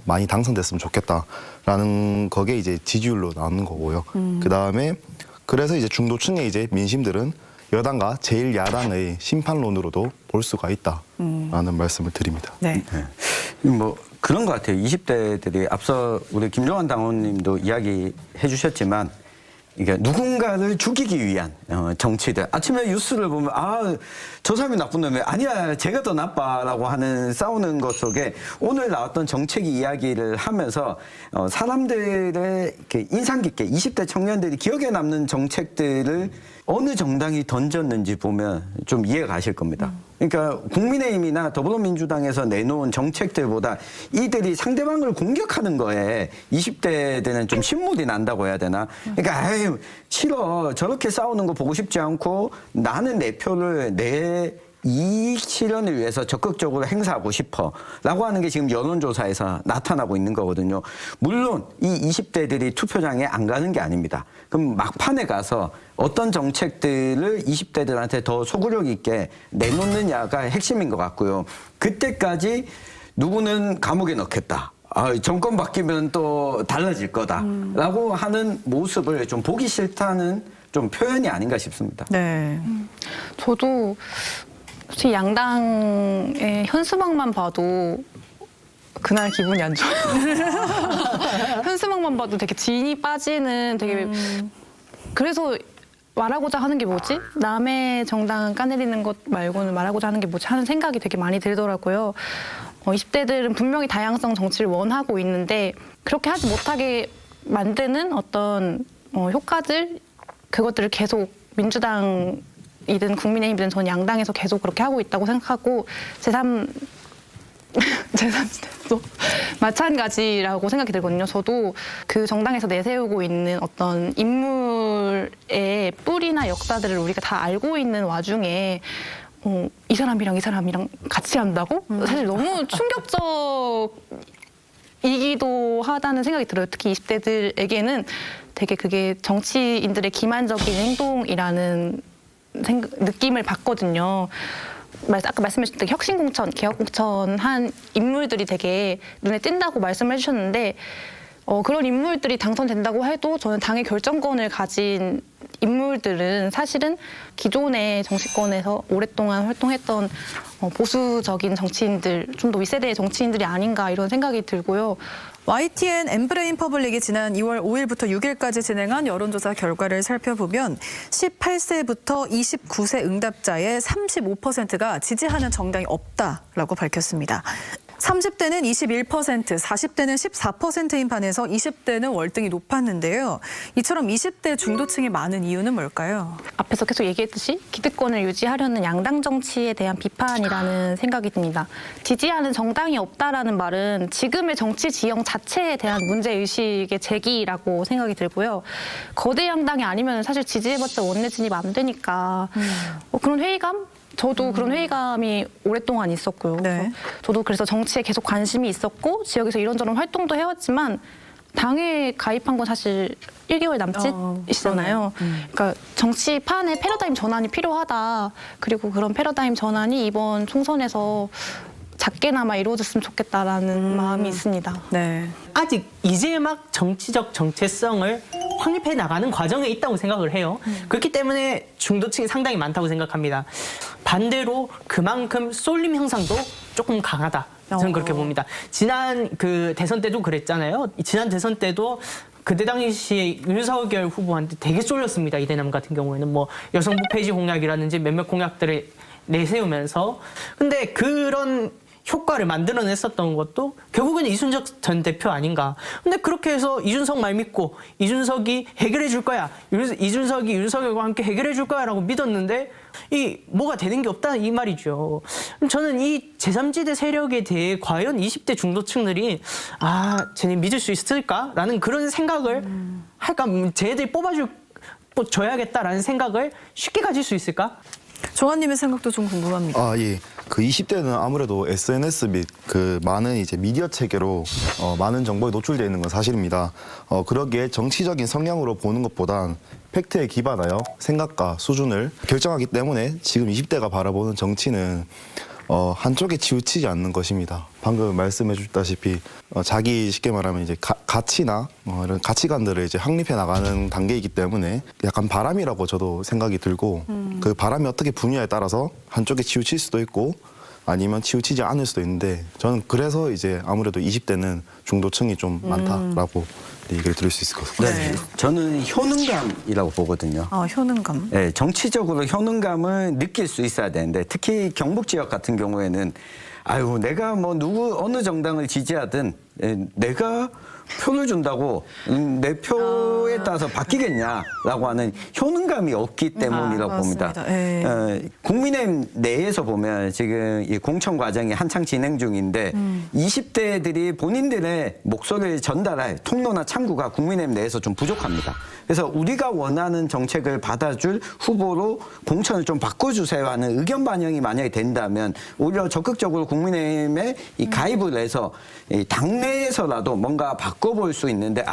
많이 당선됐으면 좋겠다라는 거기에 이제 지지율로 나오는 거고요. 그 다음에 그래서 이제 중도층의 이제 민심들은 여당과 제1야당의 심판론으로도 볼 수가 있다라는 말씀을 드립니다. 네. 뭐 그런 것 같아요. 20대들이 앞서 우리 김종환 당원님도 이야기해 주셨지만 이게 누군가를 죽이기 위한 정치들. 아침에 뉴스를 보면 저 사람이 나쁜 놈이 아니야 제가 더 나빠라고 하는 싸우는 것 속에 오늘 나왔던 정책 이야기를 하면서 사람들의 이렇게 인상 깊게 20대 청년들이 기억에 남는 정책들을 어느 정당이 던졌는지 보면 좀 이해가 가실 겁니다. 그러니까 국민의힘이나 더불어민주당에서 내놓은 정책들보다 이들이 상대방을 공격하는 거에 20대들은 좀 신물이 난다고 해야 되나? 그러니까 아유 싫어 저렇게 싸우는 거 보고 싶지 않고 나는 내 표를 내 이익 실현을 위해서 적극적으로 행사하고 싶어 라고 하는 게 지금 여론조사에서 나타나고 있는 거거든요. 물론 이 20대들이 투표장에 안 가는 게 아닙니다. 그럼 막판에 가서 어떤 정책들을 20대들한테 더 소구력 있게 내놓느냐가 핵심인 것 같고요. 그때까지 누구는 감옥에 넣겠다. 정권 바뀌면 또 달라질 거다라고 하는 모습을 좀 보기 싫다는 좀 표현이 아닌가 싶습니다. 네. 저도 솔직히 양당의 현수막만 봐도 그날 기분이 안 좋아요. 현수막만 봐도 되게 진이 빠지는 되게 그래서 말하고자 하는 게 뭐지? 남의 정당 까내리는 것 말고는 말하고자 하는 게 뭐지? 하는 생각이 되게 많이 들더라고요. 20대들은 분명히 다양성 정치를 원하고 있는데 그렇게 하지 못하게 만드는 어떤 효과들 그것들을 계속 민주당이든 국민의힘이든 전 양당에서 계속 그렇게 하고 있다고 생각하고 제3지대도 마찬가지라고 생각이 들거든요. 저도 그 정당에서 내세우고 있는 어떤 인물의 뿌리나 역사들을 우리가 다 알고 있는 와중에 이 사람이랑 같이 한다고? 사실 너무 충격적이기도 하다는 생각이 들어요. 특히 20대들에게는 되게 그게 정치인들의 기만적인 행동이라는 느낌을 받거든요. 아까 말씀하셨던 혁신공천, 개혁공천 한 인물들이 되게 눈에 띈다고 말씀을 해주셨는데 그런 인물들이 당선된다고 해도 저는 당의 결정권을 가진 인물들은 사실은 기존의 정치권에서 오랫동안 활동했던 보수적인 정치인들, 좀 더 윗세대의 정치인들이 아닌가 이런 생각이 들고요. YTN 엠브레인 퍼블릭이 지난 2월 5일부터 6일까지 진행한 여론조사 결과를 살펴보면 18세부터 29세 응답자의 35%가 지지하는 정당이 없다라고 밝혔습니다. 30대는 21%, 40대는 14%인 반해서 20대는 월등히 높았는데요. 이처럼 20대 중도층이 많은 이유는 뭘까요? 앞에서 계속 얘기했듯이 기득권을 유지하려는 양당 정치에 대한 비판이라는 생각이 듭니다. 지지하는 정당이 없다라는 말은 지금의 정치 지형 자체에 대한 문제의식의 제기라고 생각이 들고요. 거대 양당이 아니면 사실 지지해봤자 원내 진입 안 되니까 그런 회의감? 저도 그런 회의감이 오랫동안 있었고요. 네. 저도 그래서 정치에 계속 관심이 있었고 지역에서 이런저런 활동도 해왔지만 당에 가입한 건 사실 1개월 남짓이잖아요. 그러니까 정치판의 패러다임 전환이 필요하다. 그리고 그런 패러다임 전환이 이번 총선에서 작게나마 이루어졌으면 좋겠다라는 마음이 있습니다. 네. 아직 이제 막 정치적 정체성을 확립해 나가는 과정에 있다고 생각을 해요. 그렇기 때문에 중도층이 상당히 많다고 생각합니다. 반대로 그만큼 쏠림 형상도 조금 강하다. 저는 그렇게 봅니다. 지난 그 대선 때도 그랬잖아요. 지난 대선 때도 그때 당시에 윤석열 후보한테 되게 쏠렸습니다. 이대남 같은 경우에는 뭐 여성부 폐지 공약이라든지 몇몇 공약들을 내세우면서 근데 그런 효과를 만들어냈었던 것도 결국은 이준석 전 대표 아닌가. 근데 그렇게 해서 이준석 말 믿고 이준석이 해결해 줄 거야. 이준석이 윤석열과 함께 해결해 줄 거야 라고 믿었는데 이 뭐가 되는 게 없다 이 말이죠. 저는 이 제3지대 세력에 대해 과연 20대 중도층들이 쟤네 믿을 수 있을까라는 그런 생각을 할까? 쟤네들이 뽑아줘야겠다라는 생각을 쉽게 가질 수 있을까? 조아님의 생각도 좀 궁금합니다. 예. 그 20대는 아무래도 SNS 및 그 많은 이제 미디어 체계로 많은 정보에 노출되어 있는 건 사실입니다. 그러기에 정치적인 성향으로 보는 것보단 팩트에 기반하여 생각과 수준을 결정하기 때문에 지금 20대가 바라보는 정치는 한쪽에 치우치지 않는 것입니다. 방금 말씀해 주셨다시피 자기 쉽게 말하면 이제 가치나 이런 가치관들을 이제 확립해 나가는 단계이기 때문에 약간 바람이라고 저도 생각이 들고 그 바람이 어떻게 부느냐에 따라서 한쪽에 치우칠 수도 있고 아니면 치우치지 않을 수도 있는데 저는 그래서 이제 아무래도 20대는 중도층이 좀 많다라고 얘기를 드릴 수 있을 것 같습니다. 네. 저는 효능감이라고 보거든요. 효능감. 네, 정치적으로 효능감을 느낄 수 있어야 되는데 특히 경북 지역 같은 경우에는 아유 내가 뭐 누구 어느 정당을 지지하든 내가 표를 준다고 내 표에 따라서 바뀌겠냐라고 하는 효능감이 없기 때문이라고 봅니다. 국민의힘 내에서 보면 지금 이 공천 과정이 한창 진행 중인데 20대들이 본인들의 목소리를 전달할 통로나 창구가 국민의힘 내에서 좀 부족합니다. 그래서 우리가 원하는 정책을 받아줄 후보로 공천을 좀 바꿔주세요 하는 의견 반영이 만약에 된다면 오히려 적극적으로 국민의힘에 이 가입을 해서 이 당내에서라도 뭔가 바꿔볼 수 있는데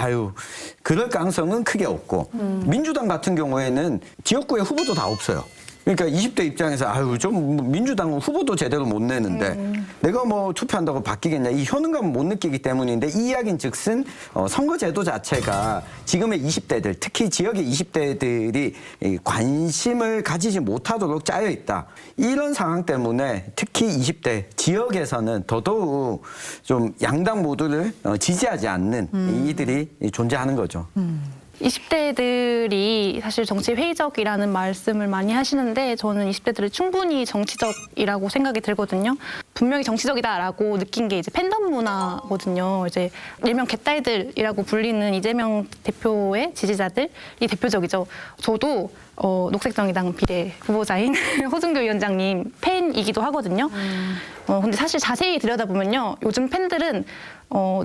그럴 가능성은 크게 없고 민주당 같은 경우에는 지역구에 후보도 다 없어요. 그러니까 20대 입장에서 좀 민주당은 후보도 제대로 못 내는데 내가 뭐 투표한다고 바뀌겠냐 이 효능감을 못 느끼기 때문인데 이 이야기는 즉슨 선거제도 자체가 지금의 20대들 특히 지역의 20대들이 관심을 가지지 못하도록 짜여 있다. 이런 상황 때문에 특히 20대 지역에서는 더더욱 좀 양당 모두를 지지하지 않는 이들이 존재하는 거죠. 20대들이 사실 정치 회의적이라는 말씀을 많이 하시는데 저는 20대들을 충분히 정치적이라고 생각이 들거든요. 분명히 정치적이다라고 느낀 게 이제 팬덤 문화거든요. 이제 일명 개딸들이라고 불리는 이재명 대표의 지지자들이 대표적이죠. 저도 녹색정의당 비례 후보자인 호준교 위원장님 팬이기도 하거든요. 근데 사실 자세히 들여다보면요. 요즘 팬들은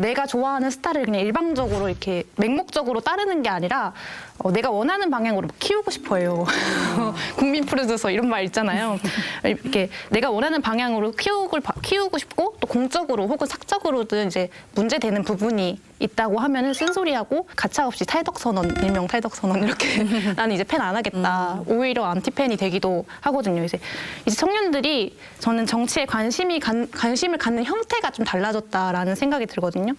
내가 좋아하는 스타를 그냥 일방적으로 이렇게 맹목적으로 따르는 게 아니라 내가 원하는 방향으로 키우고 싶어요. 국민 프로듀서 이런 말 있잖아요. 이렇게 내가 원하는 방향으로 키우고 싶고 또 공적으로 혹은 사적으로든 이제 문제되는 부분이 있다고 하면은 쓴소리하고 가차없이 탈덕선언, 일명 탈덕선언 이렇게 나는 이제 팬 안 하겠다. 오히려 안티팬이 되기도 하거든요. 이제 청년들이 저는 정치에 관심을 갖는 형태가 좀 달라졌다라는 생각이 들거든요.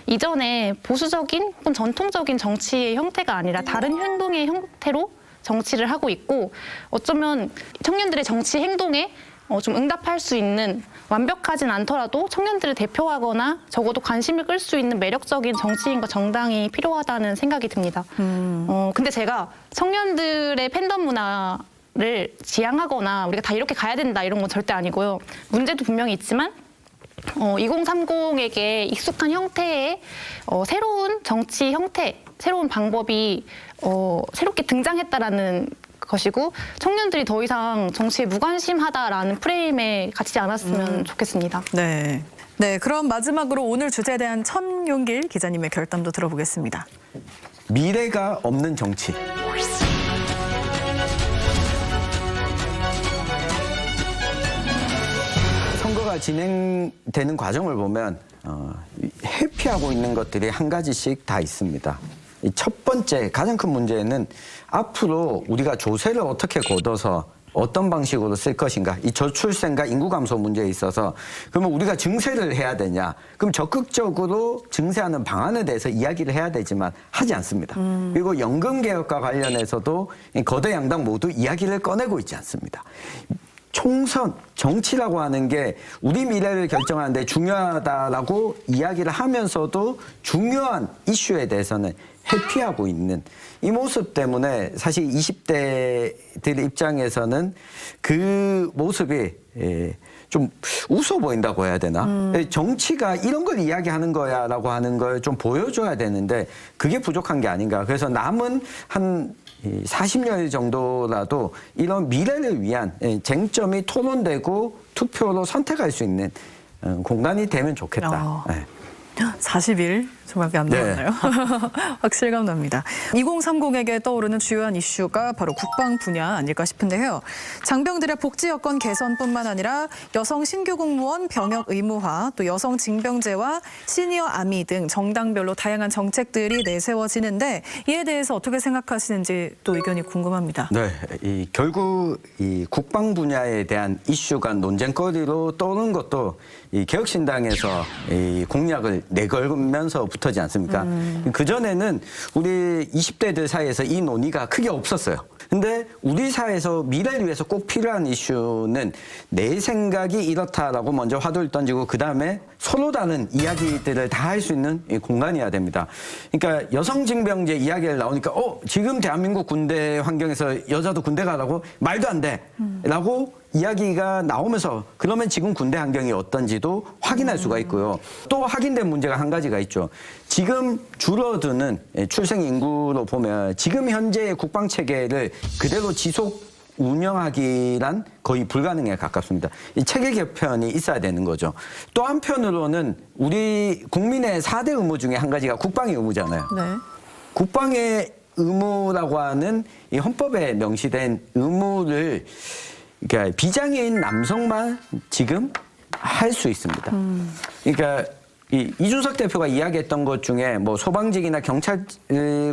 이전에 보수적인 혹은 전통적인 정치의 형태가 아니라 다른 행동의 형태로 정치를 하고 있고 어쩌면 청년들의 정치 행동에 좀 응답할 수 있는 완벽하진 않더라도 청년들을 대표하거나 적어도 관심을 끌 수 있는 매력적인 정치인과 정당이 필요하다는 생각이 듭니다. 근데 제가 청년들의 팬덤 문화를 지향하거나 우리가 다 이렇게 가야 된다 이런 건 절대 아니고요. 문제도 분명히 있지만 2030에게 익숙한 형태의 새로운 정치 형태, 새로운 방법이 새롭게 등장했다라는 것이고 청년들이 더 이상 정치에 무관심하다라는 프레임에 갇히지 않았으면 좋겠습니다. 네. 네, 그럼 마지막으로 오늘 주제에 대한 천용길 기자님의 결담도 들어보겠습니다. 미래가 없는 정치. 선거가 진행되는 과정을 보면 회피하고 있는 것들이 한 가지씩 다 있습니다. 이 첫 번째 가장 큰 문제는 앞으로 우리가 조세를 어떻게 걷어서 어떤 방식으로 쓸 것인가. 이 저출생과 인구 감소 문제에 있어서 그러면 우리가 증세를 해야 되냐. 그럼 적극적으로 증세하는 방안에 대해서 이야기를 해야 되지만 하지 않습니다. 그리고 연금 개혁과 관련해서도 거대 양당 모두 이야기를 꺼내고 있지 않습니다. 총선, 정치라고 하는 게 우리 미래를 결정하는데 중요하다라고 이야기를 하면서도 중요한 이슈에 대해서는 회피하고 있는 이 모습 때문에 사실 20대들 입장에서는 그 모습이 좀 웃어 보인다고 해야 되나? 정치가 이런 걸 이야기하는 거야라고 하는 걸 좀 보여줘야 되는데 그게 부족한 게 아닌가. 그래서 남은 한 40여 일 정도라도 이런 미래를 위한 쟁점이 토론되고 투표로 선택할 수 있는 공간이 되면 좋겠다. 40일 조각이 안 남았나요? 확실감 납니다. 2030에게 떠오르는 주요한 이슈가 바로 국방 분야 아닐까 싶은데요. 장병들의 복지 여건 개선뿐만 아니라 여성 신규 공무원 병역 의무화, 또 여성 징병제와 시니어 아미 등 정당별로 다양한 정책들이 내세워지는데 이에 대해서 어떻게 생각하시는지 또 의견이 궁금합니다. 네, 결국 이 국방 분야에 대한 이슈가 논쟁거리로 떠오르는 것도 이 개혁신당에서 이 공약을 내걸면서부터 때부터지 않습니까? 그전에는 우리 20대들 사이에서 이 논의가 크게 없었어요. 근데 우리 사회에서 미래를 위해서 꼭 필요한 이슈는 내 생각이 이렇다라고 먼저 화두를 던지고 그다음에 서로 다른 이야기들을 다 할 수 있는 이 공간이어야 됩니다. 그러니까 여성징병제 이야기를 나오니까 지금 대한민국 군대 환경에서 여자도 군대 가라고? 말도 안 돼! 라고 이야기가 나오면서 그러면 지금 군대 환경이 어떤지도 확인할 수가 있고요. 또 확인된 문제가 한 가지가 있죠. 지금 줄어드는 출생 인구로 보면 지금 현재의 국방 체계를 그대로 지속 운영하기란 거의 불가능에 가깝습니다. 이 체계 개편이 있어야 되는 거죠. 또 한편으로는 우리 국민의 4대 의무 중에 한 가지가 국방의 의무잖아요. 네. 국방의 의무라고 하는 이 헌법에 명시된 의무를 그러니까 비장애인 남성만 지금 할 수 있습니다. 그러니까 이준석 대표가 이야기했던 것 중에 뭐 소방직이나 경찰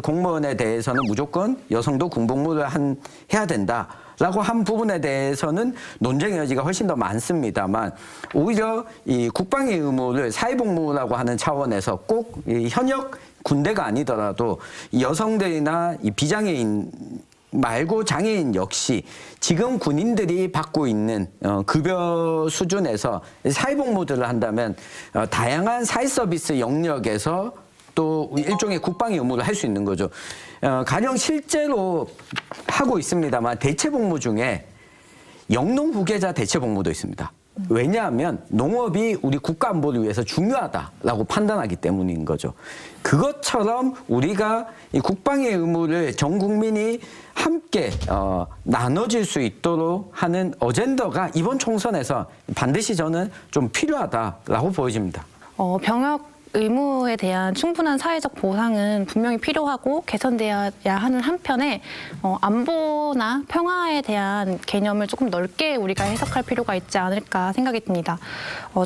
공무원에 대해서는 무조건 여성도 군복무를 해야 된다라고 한 부분에 대해서는 논쟁의 여지가 훨씬 더 많습니다만 오히려 이 국방의 의무를 사회복무라고 하는 차원에서 꼭 이 현역 군대가 아니더라도 이 여성들이나 이 비장애인 말고 장애인 역시 지금 군인들이 받고 있는 급여 수준에서 사회복무들을 한다면 다양한 사회서비스 영역에서 또 일종의 국방의 의무를 할 수 있는 거죠. 가령 실제로 하고 있습니다만 대체복무 중에 영농 후계자 대체복무도 있습니다. 왜냐하면 농업이 우리 국가 안보를 위해서 중요하다라고 판단하기 때문인 거죠. 그것처럼 우리가 이 국방의 의무를 전 국민이 함께 나눠질 수 있도록 하는 어젠더가 이번 총선에서 반드시 저는 좀 필요하다라고 보여집니다. 병역 의무에 대한 충분한 사회적 보상은 분명히 필요하고 개선돼야 하는 한편에 안보나 평화에 대한 개념을 조금 넓게 우리가 해석할 필요가 있지 않을까 생각이 듭니다.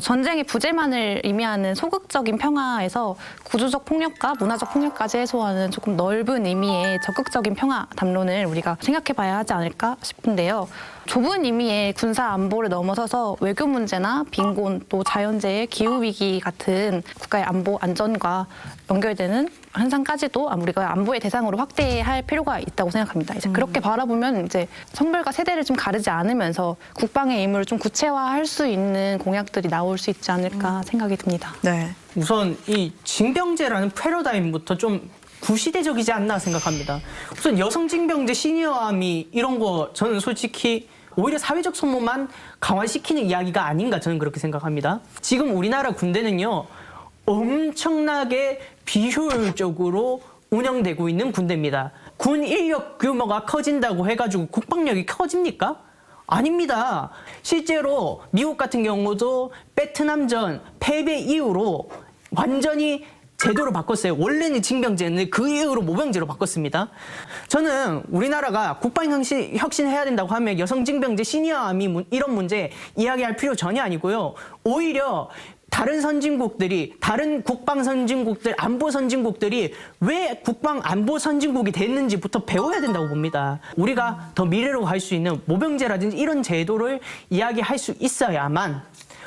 전쟁의 부재만을 의미하는 소극적인 평화에서 구조적 폭력과 문화적 폭력까지 해소하는 조금 넓은 의미의 적극적인 평화 담론을 우리가 생각해 봐야 하지 않을까 싶은데요. 좁은 의미의 군사 안보를 넘어서서 외교 문제나 빈곤 또 자연재해 기후위기 같은 국가의 안보 안전과 연결되는 현상까지도 우리가 안보의 대상으로 확대할 필요가 있다고 생각합니다. 이제 그렇게 바라보면 이제 성별과 세대를 좀 가르지 않으면서 국방의 의무를 좀 구체화할 수 있는 공약들이 나올 수 있지 않을까 생각이 듭니다. 네. 우선 이 징병제라는 패러다임부터 좀 구시대적이지 않나 생각합니다. 우선 여성징병제 시니어아미 이런 거 저는 솔직히 오히려 사회적 소모만 강화시키는 이야기가 아닌가 저는 그렇게 생각합니다. 지금 우리나라 군대는요. 엄청나게 비효율적으로 운영되고 있는 군대입니다. 군 인력 규모가 커진다고 해가지고 국방력이 커집니까? 아닙니다. 실제로 미국 같은 경우도 베트남전 패배 이후로 완전히 제도로 바꿨어요. 원래는 징병제는 그 이후로 모병제로 바꿨습니다. 저는 우리나라가 국방 혁신해야 된다고 하면 여성징병제, 시니어아미 이런 문제 이야기할 필요 전혀 아니고요. 오히려 다른 선진국들이, 다른 국방 선진국들, 안보 선진국들이 왜 국방 안보 선진국이 됐는지부터 배워야 된다고 봅니다. 우리가 더 미래로 갈 수 있는 모병제라든지 이런 제도를 이야기할 수 있어야만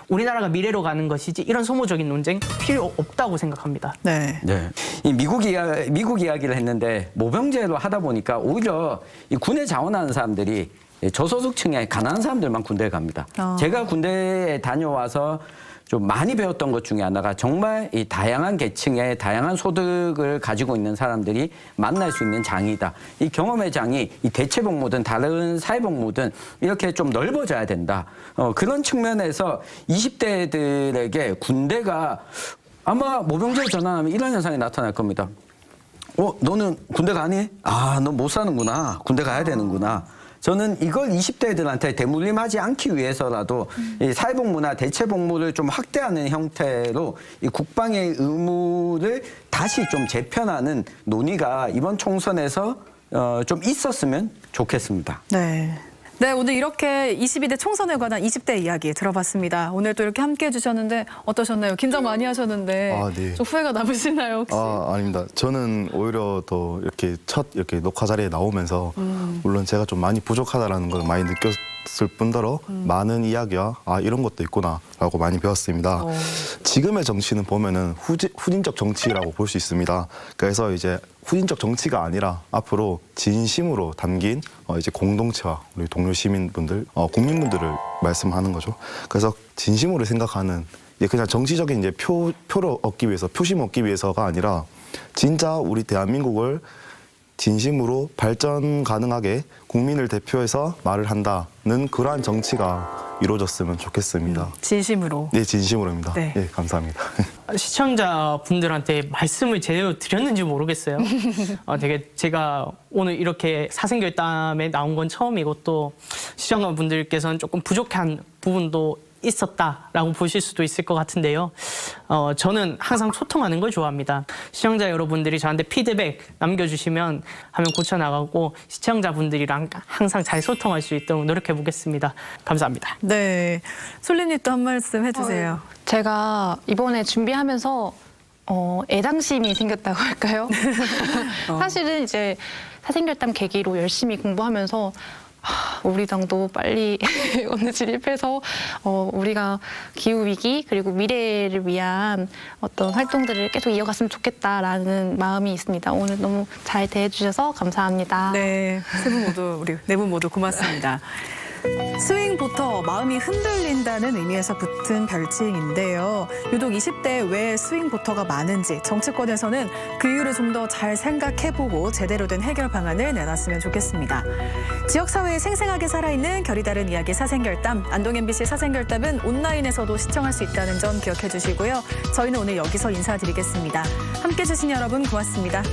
우리나라가 미래로 가는 것이지 이런 소모적인 논쟁 필요 없다고 생각합니다. 네. 네. 이 미국 이야기를 했는데 모병제로 하다 보니까 오히려 이 군에 자원하는 사람들이 저소득층의 가난한 사람들만 군대에 갑니다. 제가 군대에 다녀와서 좀 많이 배웠던 것 중에 하나가 정말 이 다양한 계층의 다양한 소득을 가지고 있는 사람들이 만날 수 있는 장이다. 이 경험의 장이 이 대체복무든 다른 사회복무든 이렇게 좀 넓어져야 된다. 그런 측면에서 20대들에게 군대가 아마 모병제 전환하면 이런 현상이 나타날 겁니다. 너는 군대 가니? 너 못 사는구나. 군대 가야 되는구나. 저는 이걸 20대들한테 대물림하지 않기 위해서라도 이 사회복무나 대체복무를 좀 확대하는 형태로 이 국방의 의무를 다시 좀 재편하는 논의가 이번 총선에서 좀 있었으면 좋겠습니다. 네. 네, 오늘 이렇게 22대 총선에 관한 20대 이야기 들어봤습니다. 오늘 또 이렇게 함께해 주셨는데 어떠셨나요? 긴장 많이 하셨는데 네. 좀 후회가 남으시나요, 혹시? 아닙니다. 저는 오히려 더 이렇게 녹화 자리에 나오면서 물론 제가 좀 많이 부족하다라는 걸 많이 들었을 뿐더러 많은 이야기와 이런 것도 있구나라고 많이 배웠습니다. 지금의 정치는 보면은 후진적 정치라고 볼 수 있습니다. 그래서 이제 후진적 정치가 아니라 앞으로 진심으로 담긴 이제 공동체와 우리 동료 시민분들, 국민분들을 말씀하는 거죠. 그래서 진심으로 생각하는 이제 그냥 정치적인 이제 표를 얻기 위해서, 표심 얻기 위해서가 아니라 진짜 우리 대한민국을 진심으로 발전 가능하게 국민을 대표해서 말을 한다는 그러한 정치가 이루어졌으면 좋겠습니다. 진심으로. 네, 진심으로입니다. 네. 네, 감사합니다. 시청자분들한테 말씀을 제대로 드렸는지 모르겠어요. 되게 제가 오늘 이렇게 사생결단에 나온 건 처음이고 또 시청자분들께서는 조금 부족한 부분도 있었다라고 보실 수도 있을 것 같은데요. 저는 항상 소통하는 걸 좋아합니다. 시청자 여러분들이 저한테 피드백 남겨주시면 하면 고쳐나가고 시청자분들이랑 항상 잘 소통할 수 있도록 노력해 보겠습니다. 감사합니다. 네. 솔리님 또 한 말씀 해주세요. 제가 이번에 준비하면서 애당심이 생겼다고 할까요? 사실은 이제 사생결단 계기로 열심히 공부하면서 우리 당도 빨리 어느 진입해서 우리가 기후 위기 그리고 미래를 위한 어떤 활동들을 계속 이어갔으면 좋겠다라는 마음이 있습니다. 오늘 너무 잘 대해주셔서 감사합니다. 네, 세 분 모두 우리 네 분 모두 고맙습니다. 스윙보터 마음이 흔들린다는 의미에서 붙은 별칭인데요. 유독 20대에 왜 스윙보터가 많은지 정치권에서는 그 이유를 좀 더 잘 생각해보고 제대로 된 해결 방안을 내놨으면 좋겠습니다. 지역사회에 생생하게 살아있는 결이 다른 이야기 사생결담, 안동 MBC 사생결담은 온라인에서도 시청할 수 있다는 점 기억해 주시고요. 저희는 오늘 여기서 인사드리겠습니다. 함께해 주신 여러분 고맙습니다.